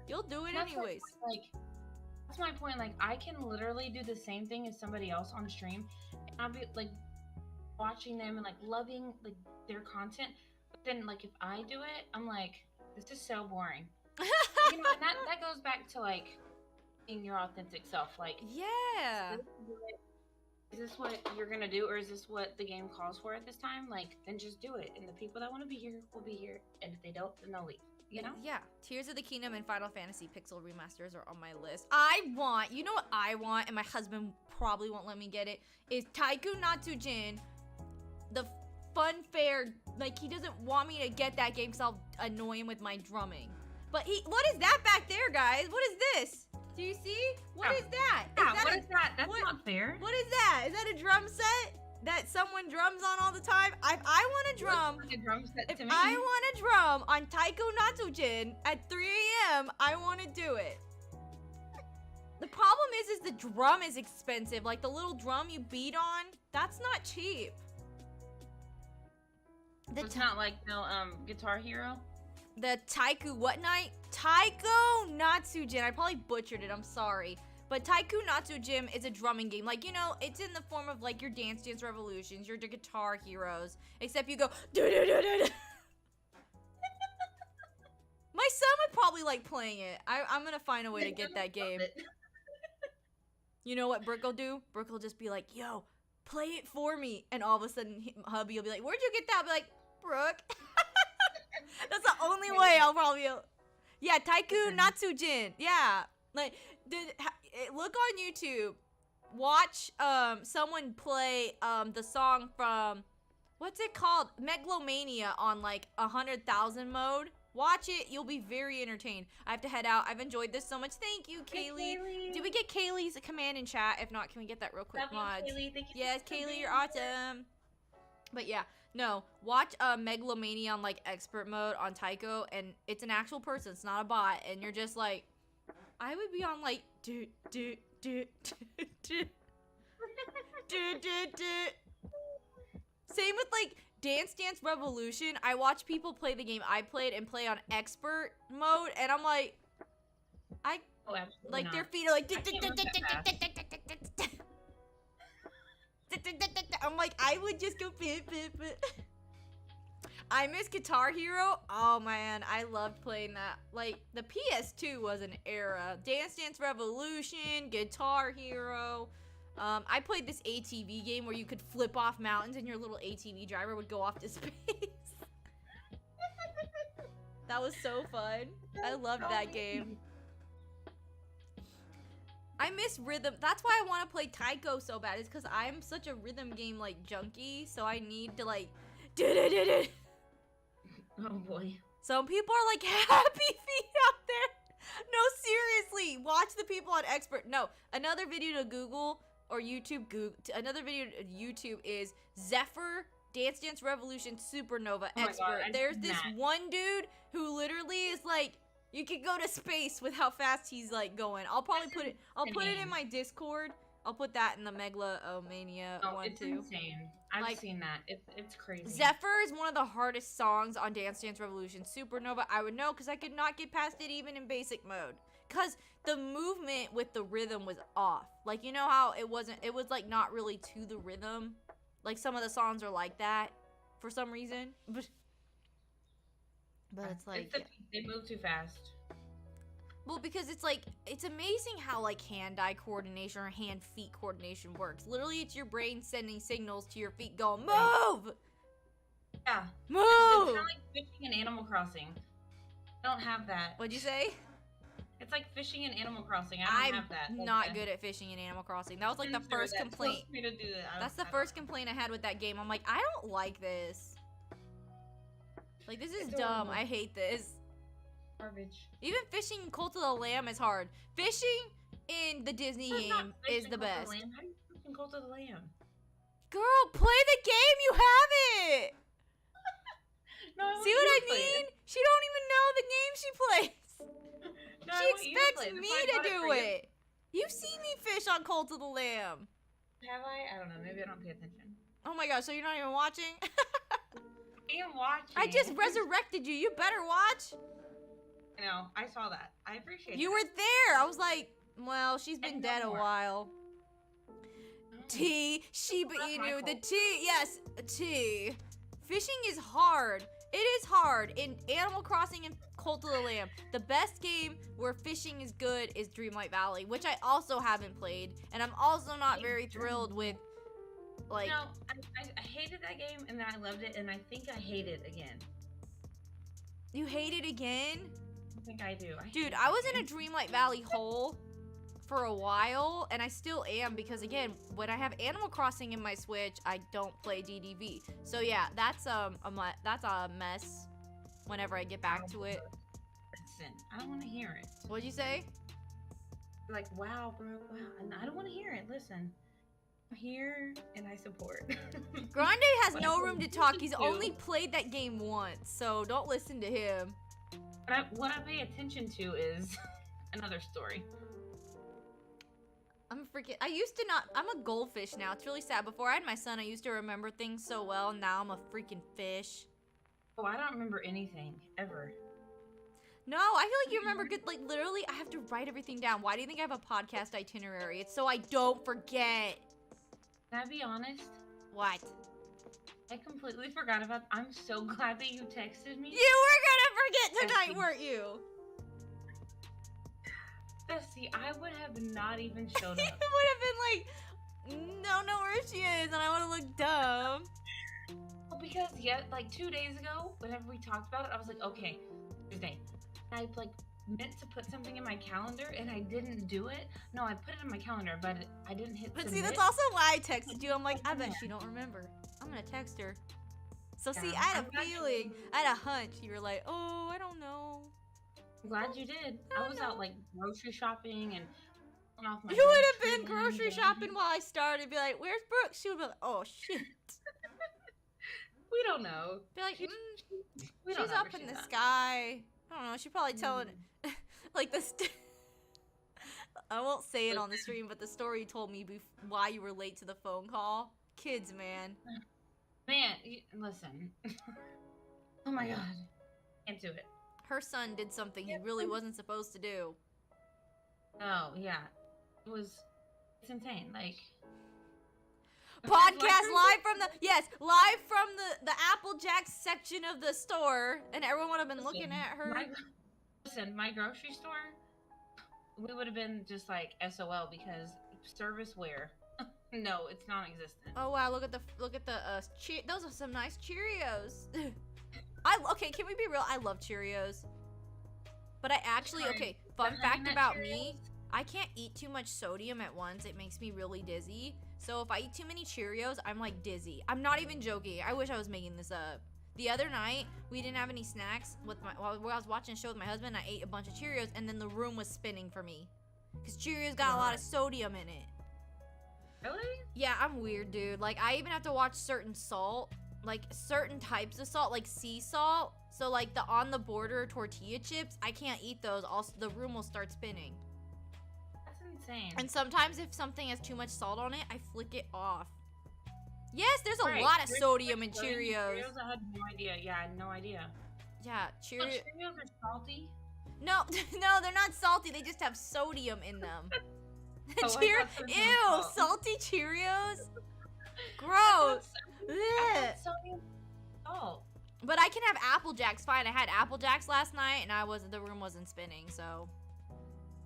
it anyways. That's my point. Like, I can literally do the same thing as somebody else on stream, and I'll be like watching them and like loving like their content. But then like if I do it, I'm like, this is so boring. You know, and that goes back to like being your authentic self. Like, yeah. Is this what you're gonna do, or is this what the game calls for at this time? Like, then just do it, and the people that want to be here will be here, and if they don't, then they'll leave. You know? Yeah. Tears of the Kingdom and Final Fantasy Pixel remasters are on my list. You know what I want, and my husband probably won't let me get it, is Taiku Natsujin, the fun fair. Like, he doesn't want me to get that game because I'll annoy him with my drumming. But what is that back there, guys? What is this? Do you see? What is that? What is that? That's not fair. What is that? Is that a drum set that someone drums on all the time? I want to drum. Like a drum set If to me. I want to drum on Taiko Natsujin at 3 a.m., I want to do it. The problem is the drum is expensive. Like the little drum you beat on, that's not cheap. It's not like no Guitar Hero. The Taiku what night? Taiko Natsujin. I probably butchered it. I'm sorry. But Taiku Natsujin is a drumming game. Like, you know, it's in the form of like your Dance Dance Revolutions, your Guitar Heroes. Except you go do-do-do-do-do. My son would probably like playing it. I'm gonna find a way to get that game. You know what Brooke will do? Brooke will just be like, yo, play it for me. And all of a sudden, hubby will be like, where'd you get that? I'll be like, Brooke. That's the only way I'll probably... Yeah, Taiku Natsujin. Yeah. Like, look on YouTube. Watch someone play the song from... What's it called? Megalomania on like 100,000 mode. Watch it. You'll be very entertained. I have to head out. I've enjoyed this so much. Thank you, Kaylee. Did we get Kaylee's command in chat? If not, can we get that real quick, mods? Kaylee. Thank you yes, Kaylee, you're awesome. But yeah, no. Watch Megalomania on like expert mode on Taiko, and it's an actual person. It's not a bot. And you're just like, I would be on like do. Same with like Dance Dance Revolution. I watch people play the game I played and play on expert mode, and I'm like, like their feet are like. I'm like, I would just go. I miss Guitar Hero. Oh man, I loved playing that. Like the PS2 was an era. Dance Dance Revolution, Guitar Hero. I played this ATV game where you could flip off mountains and your little ATV driver would go off to space. That was so fun. I loved that game. I miss rhythm. That's why I want to play Taiko so bad. Is because I'm such a rhythm game like junkie. So I need to like. Oh boy. Some people are like happy feet out there. No, seriously. Watch the people on expert. No, another video to Google. Or YouTube, another video to YouTube is Zephyr Dance Dance Revolution Supernova Expert. There's this one dude who literally is like, you could go to space with how fast he's like going. I'll probably put it. I'll put it in my Discord. I'll put that in the Megalomania one it's too. Insane. I've seen that. It's crazy. Zephyr is one of the hardest songs on Dance Dance Revolution Supernova. I would know because I could not get past it even in basic mode. Because the movement with the rhythm was off. Like, you know how it was like not really to the rhythm. Like some of the songs are like that for some reason. But it's like they move too fast. Well, because it's like, it's amazing how like hand-eye coordination or hand-feet coordination works. Literally, it's your brain sending signals to your feet going, move! Yeah. Move! It's kind of like fishing in Animal Crossing. I don't have that. What'd you say? It's like fishing in Animal Crossing. I don't have that. I'm not good at fishing in Animal Crossing. That was like the first complaint. That's the first complaint I had with that game. I'm like, I don't like this. Like, this is dumb. I hate this. Garbage. Even fishing in Cult of the Lamb is hard. Fishing in the Disney game is the best. How do you fish in Cult of the Lamb? Girl, play expects play it. me That's why I to bought do for you. it? You've seen me fish on Cult of the Lamb. Have I? I don't know. Maybe I don't pay attention. Oh my gosh, so you're not even watching? I am watching. I just resurrected you. You better watch. I know. I saw that. I appreciate You that. were there. I was like, well, she's been And dead no a more. while. Oh. T, Shiba That's my Inu, the fault. T, yes, T. Fishing is hard. It is hard in Animal Crossing and Cult of the Lamb. The best game where fishing is good is Dreamlight Valley, which I also haven't played, and I'm also not very thrilled with, like. No, I hated that game and then I loved it and I think I hate it again. You hate it again? I think I do. Dude, I was in a Dreamlight Valley hole for a while, and I still am, because again, when I have Animal Crossing in my Switch, I don't play DDV. So yeah, that's a mess whenever I get back to it. Listen, I don't want to hear it. What'd you say? Like, wow, bro, wow. And I don't want to hear it. Listen, I'm here and I support. Grande has What no I room to listen talk. He's to- only played that game once, so don't listen to him. What I pay attention to is another story. I used to not, I'm a goldfish now. It's really sad. Before I had my son, I used to remember things so well. Now I'm a freaking fish. Oh, I don't remember anything ever. No, I feel like you remember good. Like, literally, I have to write everything down. Why do you think I have a podcast itinerary? It's so I don't forget. Can I be honest? What? I completely forgot about. I'm so glad that you texted me. You were gonna forget tonight, Bestie. weren't you? Bestie, I would have not even showed It up. would have been like, don't know where she is, and I would have looked dumb. Well, because like 2 days ago, whenever we talked about it, I was like, okay, Thursday. I like meant to put something in my calendar and I didn't do it. No, I put it in my calendar, but I didn't hit But submit. see, that's also why I texted you. I'm like, I bet she don't remember. I'm gonna text her. So see, Yeah, I had I'm a glad you feeling, didn't. I had a hunch. You were like, oh, I don't know. I'm glad you did. I was out like grocery shopping and pulling off my You would have groceries been grocery and- shopping while I started. Be like, where's Brooke? She would be like, oh shit. We don't know. Be like, She- we don't she's know up where in she's the at. sky. I don't know. She's probably telling, like the. I won't say it on the stream, but the story you told me why you were late to the phone call. Kids, man. Man, listen. Oh my god. Can't do it. Her son did something he really wasn't supposed to do. Oh, yeah. It's insane. Like. Podcast live from the live from the Applejack section of the store, and everyone would have been looking at her. My grocery store, we would have been just like SOL because serviceware. No, it's non-existent. Oh wow, look at the those are some nice Cheerios. Okay, can we be real? I love Cheerios. But I actually, okay, fun The Honey fact Nut about Cheerios? me, I can't eat too much sodium at once. It makes me really dizzy. So if I eat too many Cheerios, I'm like dizzy. I'm not even joking. I wish I was making this up. The other night, we didn't have any snacks while I was watching a show with my husband. I ate a bunch of Cheerios, and then the room was spinning for me. Because Cheerios got a lot of sodium in it. Really? Yeah, I'm weird, dude. Like, I even have to watch certain salt, like certain types of salt, like sea salt. So, like, the on the border tortilla chips, I can't eat those. Also, the room will start spinning. That's insane. And sometimes if something has too much salt on it, I flick it off. Yes, there's a Right, lot of there's sodium in sodium Cheerios. I had no idea. Yeah, I had no idea. Yeah, Oh, Cheerios. Cheerios are salty? No, no, they're not salty. They just have sodium in them. Oh, I thought they were Ew, salt. salty Cheerios. I Gross. thought Blech. sodium salt. But I can have Apple Jacks fine. I had Apple Jacks last night, and the room wasn't spinning. So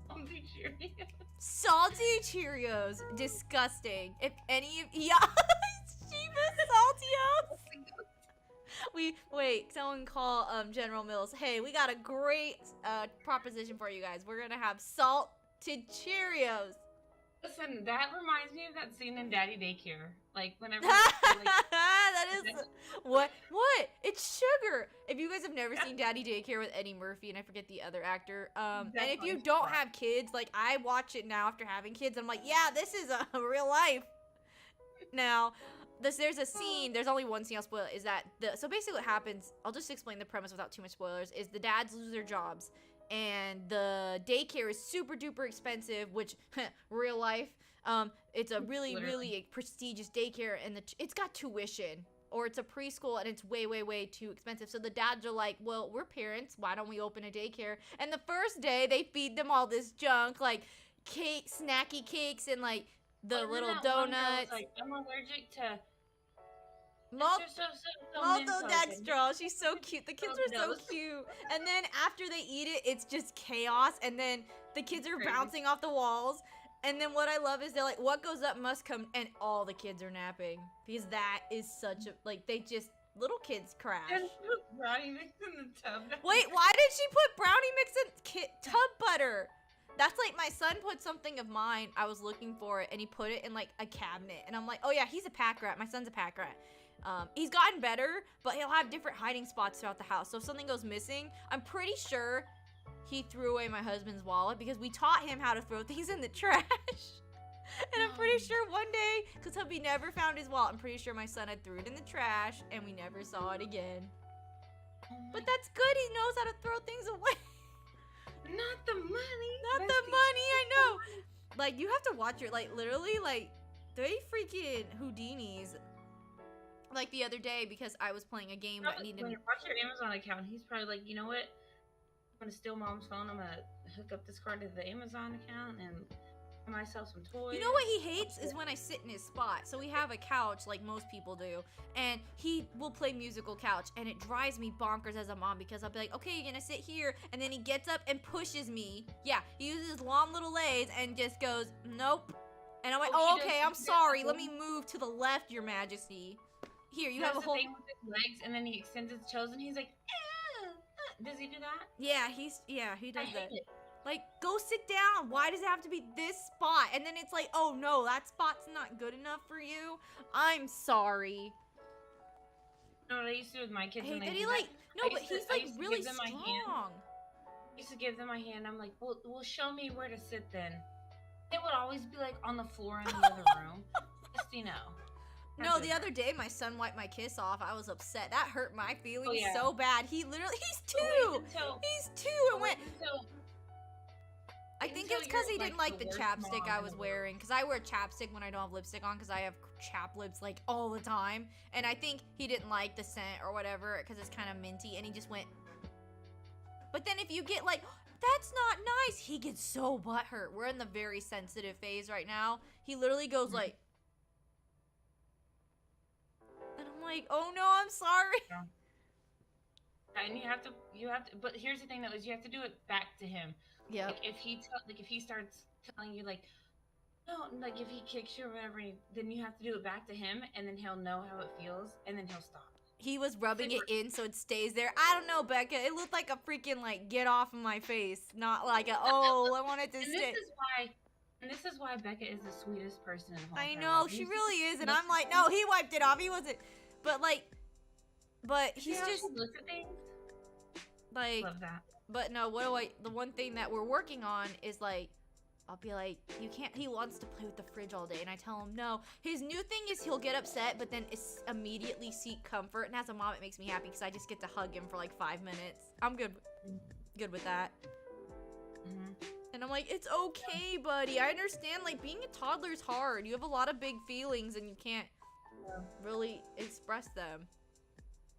Salty Cheerios. salty Cheerios, disgusting. If any of yeah, Shiba Saltios. Someone call General Mills. Hey, we got a great proposition for you guys. We're gonna have salted Cheerios. Listen, that reminds me of that scene in Daddy Daycare. Like, whenever. That is what? It's sugar. If you guys have never seen Daddy Daycare with Eddie Murphy, and I forget the other actor, and if you don't have kids, like I watch it now after having kids, I'm like, yeah, this is a real life. Now, there's a scene. There's only one scene I'll spoil. Is that so basically what happens? I'll just explain the premise without too much spoilers. Is the dads lose their jobs, and the daycare is super duper expensive, which real life, it's a really really prestigious daycare, and it's got tuition, or it's a preschool and it's way way way too expensive. So the dads are like, well, we're parents, why don't we open a daycare? And the first day they feed them all this junk, like cake, snacky cakes, and like the little donuts. Like, I'm allergic to maltodextral. She's so cute. The kids are so cute. And then after they eat it, it's just chaos. And then the kids are bouncing off the walls. And then what I love is they're like, what goes up must come. And all the kids are napping. Because that is such a, like, they just, little kids crash. And put brownie mix in the tub. Wait, why did she put brownie mix in tub butter? That's like my son put something of mine. I was looking for it, and he put it in like a cabinet. And I'm like, oh yeah, he's a pack rat. My son's a pack rat. He's gotten better, but he'll have different hiding spots throughout the house. So if something goes missing, I'm pretty sure he threw away my husband's wallet because we taught him how to throw things in the trash. And I'm pretty sure one day, because hubby never found his wallet, I'm pretty sure my son had threw it in the trash and we never saw it again. But that's good. He knows how to throw things away. Not the money. Not the money, I know. Like, you have to watch your, like, literally, like, they freaking Houdinis. Like, the other day, because I was playing a game that needed... When you watch your Amazon account, he's probably like, you know what? I'm going to steal mom's phone. I'm going to hook up this card to the Amazon account and buy myself some toys. You know what he hates is when I sit in his spot. So we have a couch, like most people do, and he will play musical couch, and it drives me bonkers as a mom because I'll be like, okay, you're going to sit here, and then he gets up and pushes me. Yeah, he uses his long little legs and just goes, nope. And I'm like, oh, okay, I'm sorry. Let me move to the left, Your Majesty. Here, you have a whole thing with his legs, and then he extends his toes, and he's like, does he do that? Yeah, he does that. Like, go sit down. Why does it have to be this spot? And then it's like, oh no, that spot's not good enough for you. I'm sorry. No, what I used to do with my kids. Hey, when did they he like? No, but he's like really strong. I used to give them my hand. I'm like, well, show me where to sit then. They would always be like on the floor in the other room. Just, you know. No, the other day my son wiped my kiss off. I was upset. That hurt my feelings so bad. He literally, he's 2. He's 2 and went. I think it's because he didn't like the chapstick I was wearing. Because I wear chapstick when I don't have lipstick on because I have chap lips like all the time. And I think he didn't like the scent or whatever because it's kind of minty. And he just went. But then if you get like, that's not nice, he gets so butthurt. We're in the very sensitive phase right now. He literally goes like. And I'm like, oh no, I'm sorry. Yeah. And you have to, but here's the thing though, is you have to do it back to him. Yeah. Like if he starts telling you like, no, like if he kicks you or whatever, then you have to do it back to him, and then he'll know how it feels, and then he'll stop. He was rubbing it in so it stays there. I don't know, Becca. It looked like a freaking like get off of my face, not like a I wanted to stay. And this is why Becca is the sweetest person in the whole I know, she really is, and I'm like, no, he wiped it off. He wasn't. But he's just looks at things. Like, love that. But no, the one thing that we're working on is like, I'll be like, you can't, he wants to play with the fridge all day, and I tell him no. His new thing is he'll get upset, but then immediately seek comfort, and as a mom, it makes me happy because I just get to hug him for like 5 minutes. I'm good with that. Mm-hmm. And I'm like, it's okay, buddy. I understand, like, being a toddler is hard. You have a lot of big feelings, and you can't really express them.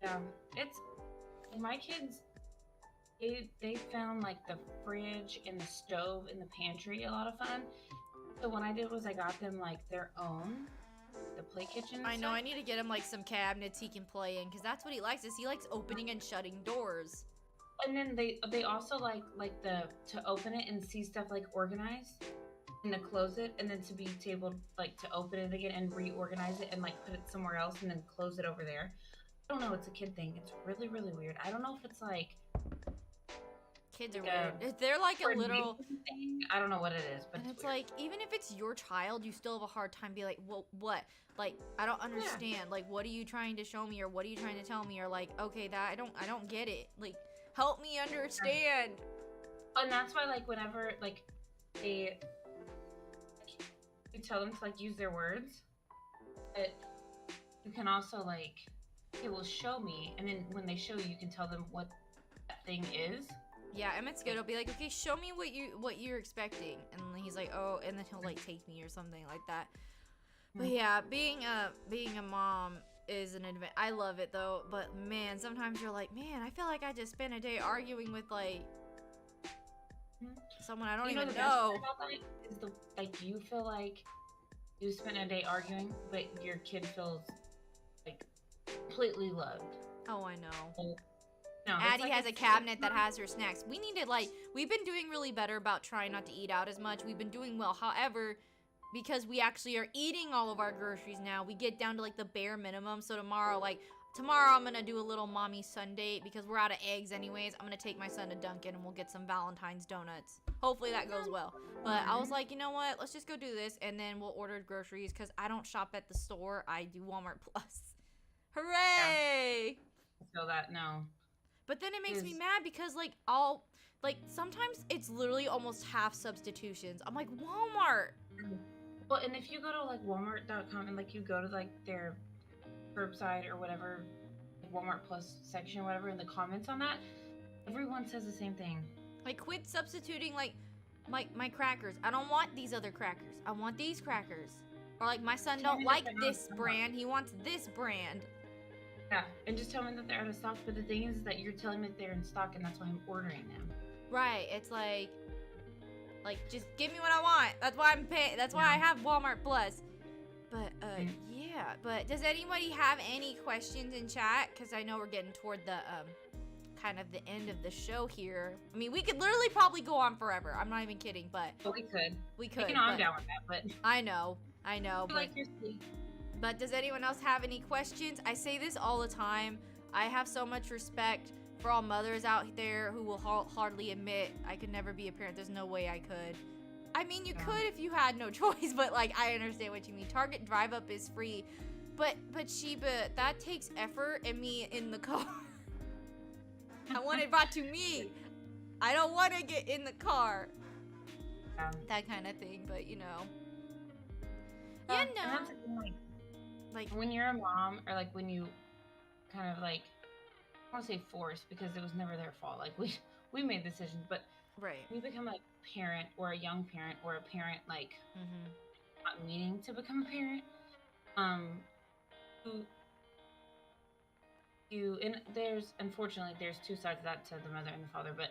Yeah, my kids, they found, like, the fridge and the stove in the pantry a lot of fun. So what I did was I got them, like, their own, the play kitchen. I know, I need to get him, like, some cabinets he can play in, because that's what he likes, is he likes opening and shutting doors. And then they also like to open it and see stuff like organized, and to close it, and then to be able like to open it again and reorganize it and like put it somewhere else and then close it over there. I don't know, it's a kid thing. It's really, really weird. I don't know if it's like kids are weird. They're like a little thing. I don't know what it is, but and it's like, even if it's your child, you still have a hard time being like, well, what? Like, I don't understand. Yeah. Like, what are you trying to show me, or what are you trying to tell me, or like, okay, that I don't get it. Like, help me understand. And that's why, like, whenever, like, you tell them to, like, use their words, but you can also, like, it will show me, and then when they show you, you can tell them what that thing is. Yeah, Emmett's good. He'll be like, okay, show me what you're expecting, and then he's like, oh, and then he'll like take me or something like that. But yeah, being a mom is an adventure. I love it though, but man, sometimes you're like, man, I feel like I just spent a day arguing with like someone I don't even The know. best part about that is like you feel like you spent a day arguing, but your kid feels like completely loved. Oh, I know. No, Addie has a cabinet that has her snacks. We need to we've been doing really better about trying not to eat out as much. We've been doing well. However, because we actually are eating all of our groceries now, we get down to like the bare minimum. So tomorrow I'm gonna do a little mommy Sunday because we're out of eggs anyways. I'm gonna take my son to Dunkin' and we'll get some Valentine's donuts. Hopefully that goes well. But I was like, you know what? Let's just go do this and then we'll order groceries because I don't shop at the store. I do Walmart Plus. Hooray! Yeah. I feel that no. But then it makes me mad because sometimes it's literally almost half substitutions. I'm like, Walmart. Well, and if you go to like Walmart.com and like you go to like their curbside or whatever, Walmart Plus section or whatever, in the comments on that, everyone says the same thing. Like, quit substituting like my crackers. I don't want these other crackers. I want these crackers. Or like my son don't like this brand. He wants this brand. Yeah, and just tell me that they're out of stock. But the thing is that you're telling me that they're in stock, and that's why I'm ordering them. Right. It's like just give me what I want. That's why I'm paying. That's why I have Walmart Plus. But yeah. But does anybody have any questions in chat? Because I know we're getting toward the kind of the end of the show here. I mean, we could literally probably go on forever. I'm not even kidding. But we could. We could. I'm down with that. But I know. Like you're sweet. But does anyone else have any questions? I say this all the time. I have so much respect for all mothers out there who will hardly admit I could never be a parent. There's no way I could. I mean, you could if you had no choice, but like I understand what you mean. Target Drive Up is free, but Sheba, that takes effort and me in the car. I want it brought to me. I don't want to get in the car. That kind of thing, but you know. Like when you're a mom, or like when you kind of like, I want to say forced because it was never their fault. Like we made decisions, but right, we become like a parent or a young parent or a parent like not meaning to become a parent. And unfortunately there's two sides of that, to the mother and the father, but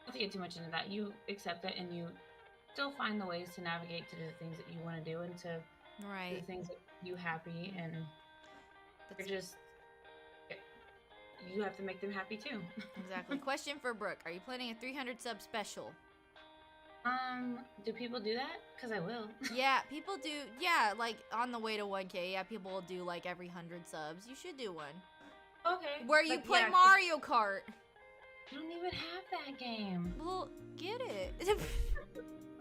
not to get too much into that. You accept it and you still find the ways to navigate to do the things that you want to do and to do the things that you happy, and you have to make them happy too. Exactly. Question for Brooke: are you planning a 300 sub special? Do people do that? Because I will. Yeah, people do. Yeah, like on the way to 1K. Yeah, people will do like every 100 subs. You should do one. Okay. Where you play Mario Kart. I don't even have that game. Well, get it.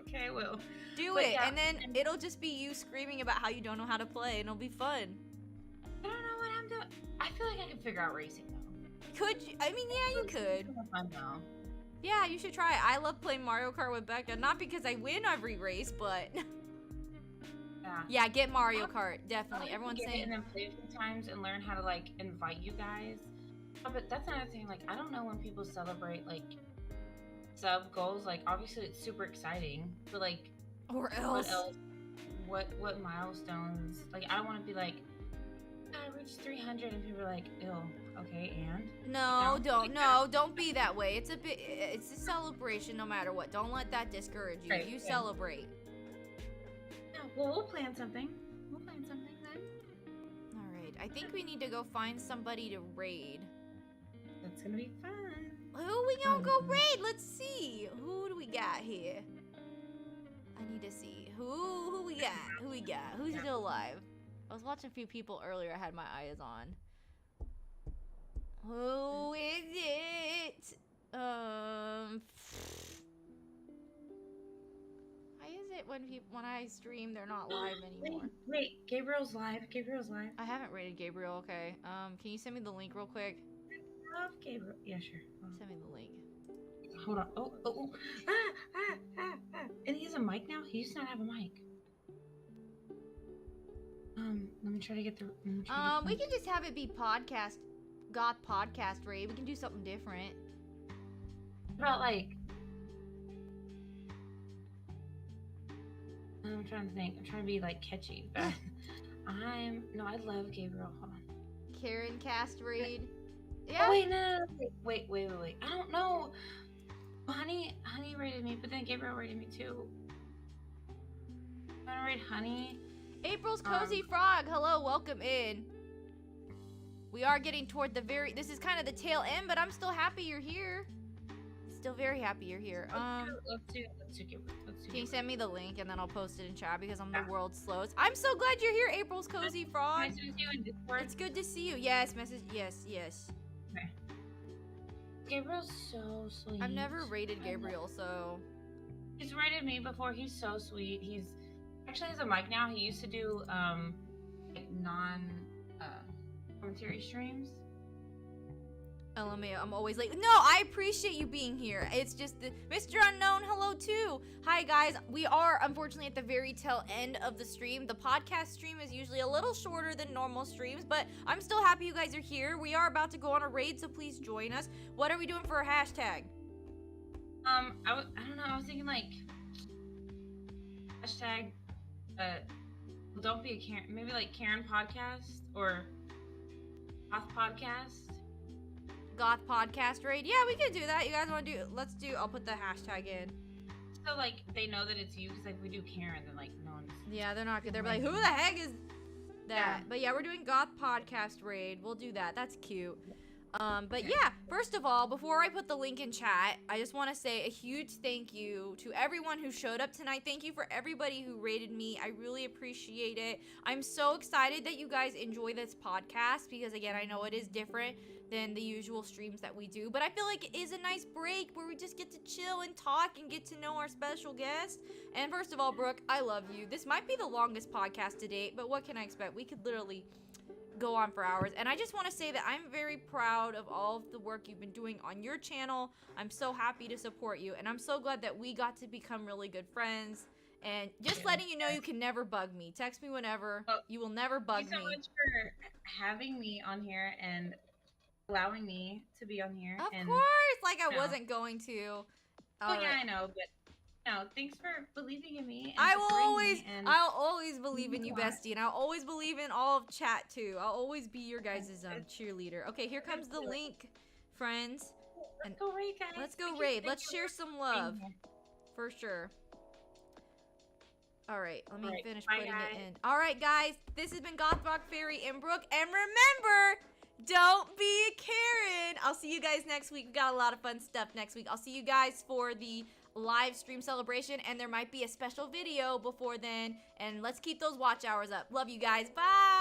Okay, I will. Do it, and then it'll just be you screaming about how you don't know how to play, and it'll be fun. I don't know what I'm doing. I feel like I can figure out racing though. Could you? I mean, yeah, you could. It's fun though. Yeah, you should try it. I love playing Mario Kart with Becca, not because I win every race, but yeah, get Mario Kart, definitely. Everyone's saying. And then play a few times and learn how to like invite you guys. Oh, but that's another thing. Like, I don't know when people celebrate like sub goals. Like, obviously it's super exciting, but like, or else, what milestones? Like, I don't want to be like, I reached 300 and people are like, ew, okay, and? No, don't be that way. It's a celebration no matter what. Don't let that discourage you. You celebrate. No, well, we'll plan something. Then. All right, I think we need to go find somebody to raid. That's gonna be fun. Who we gonna go raid? Let's see. Who do we got here? I need to see. Who we got? Who's still alive? I was watching a few people earlier. I had my eyes on. Who is it? Why is it when I stream they're not live anymore? Wait, Gabriel's live. I haven't rated Gabriel. Okay. Can you send me the link real quick? I love Gabriel. Yeah, sure. Send me the link. Hold on. Oh. And he has a mic now? He used to not have a mic. Let me try to get the. We can just have it be podcast, Goth podcast raid. We can do something different. About like, I'm trying to think. I'm trying to be like catchy, but no, I love Gabriel. Hold on. Karen cast raid. Oh Yeah. wait, no. Wait. I don't know. Honey rated me, but then Gabriel rated me too. I'm gonna rate Honey. April's Cozy Frog. Hello, welcome in. We are getting toward the this is kind of the tail end, but I'm still happy you're here. Still very happy you're here. Let's do Gabriel. Can you send me the link and then I'll post it in chat because I'm the world's slowest. I'm so glad you're here, April's Cozy Frog. Nice to see you in Discord. It's good to see you. Yes, yes. Okay. Gabriel's so sweet. I've never rated Gabriel, so. He's rated me before. He's so sweet. He's actually has a mic now. He used to do like commentary streams. LMAO, I'm always late. No, I appreciate you being here. It's just the Mr. Unknown, hello too. Hi guys, we are unfortunately at the very tail end of the stream. The podcast stream is usually a little shorter than normal streams, but I'm still happy you guys are here. We are about to go on a raid, so please join us. What are we doing for a hashtag? I don't know. I was thinking like hashtag don't be a Karen, maybe like Karen podcast or Goth podcast. Goth podcast raid. Yeah, we can do that. You guys want to do? Let's do. I'll put the hashtag in. So like they know that it's you, because like we do Karen, then like no one's. Yeah, they're not good. They're like, who the heck is that? Yeah. But yeah, we're doing Goth podcast raid. We'll do that. That's cute. But yeah, first of all, before I put the link in chat, I just want to say a huge thank you to everyone who showed up tonight. Thank you for everybody who rated me. I really appreciate it. I'm so excited that you guys enjoy this podcast because, again, I know it is different than the usual streams that we do, but I feel like it is a nice break where we just get to chill and talk and get to know our special guest. And first of all, Brooke, I love you. This might be the longest podcast to date, but what can I expect? We could literally go on for hours. And I just want to say that I'm very proud of all of the work you've been doing on your channel. I'm so happy to support you, and I'm so glad that we got to become really good friends. And just letting you know, you can never bug me. Text me whenever. You will never bug me. Thank you so much for having me on here and allowing me to be on here. Of course, like I wasn't going to. Oh yeah, I know, but no, thanks for believing in me. And I'll always believe in you, bestie, and I'll always believe in all of chat too. I'll always be your guys' cheerleader. Okay, here comes the link, friends. Let's go raid, guys. Let's go raid. Let's share some love, for sure. All right, let me finish putting it in. All right, guys, this has been Goth Rock Fairy and Brooke, and remember, don't be a Karen. I'll see you guys next week. We got a lot of fun stuff next week. I'll see you guys for the live stream celebration, and there might be a special video before then, and let's keep those watch hours up. Love you guys. Bye.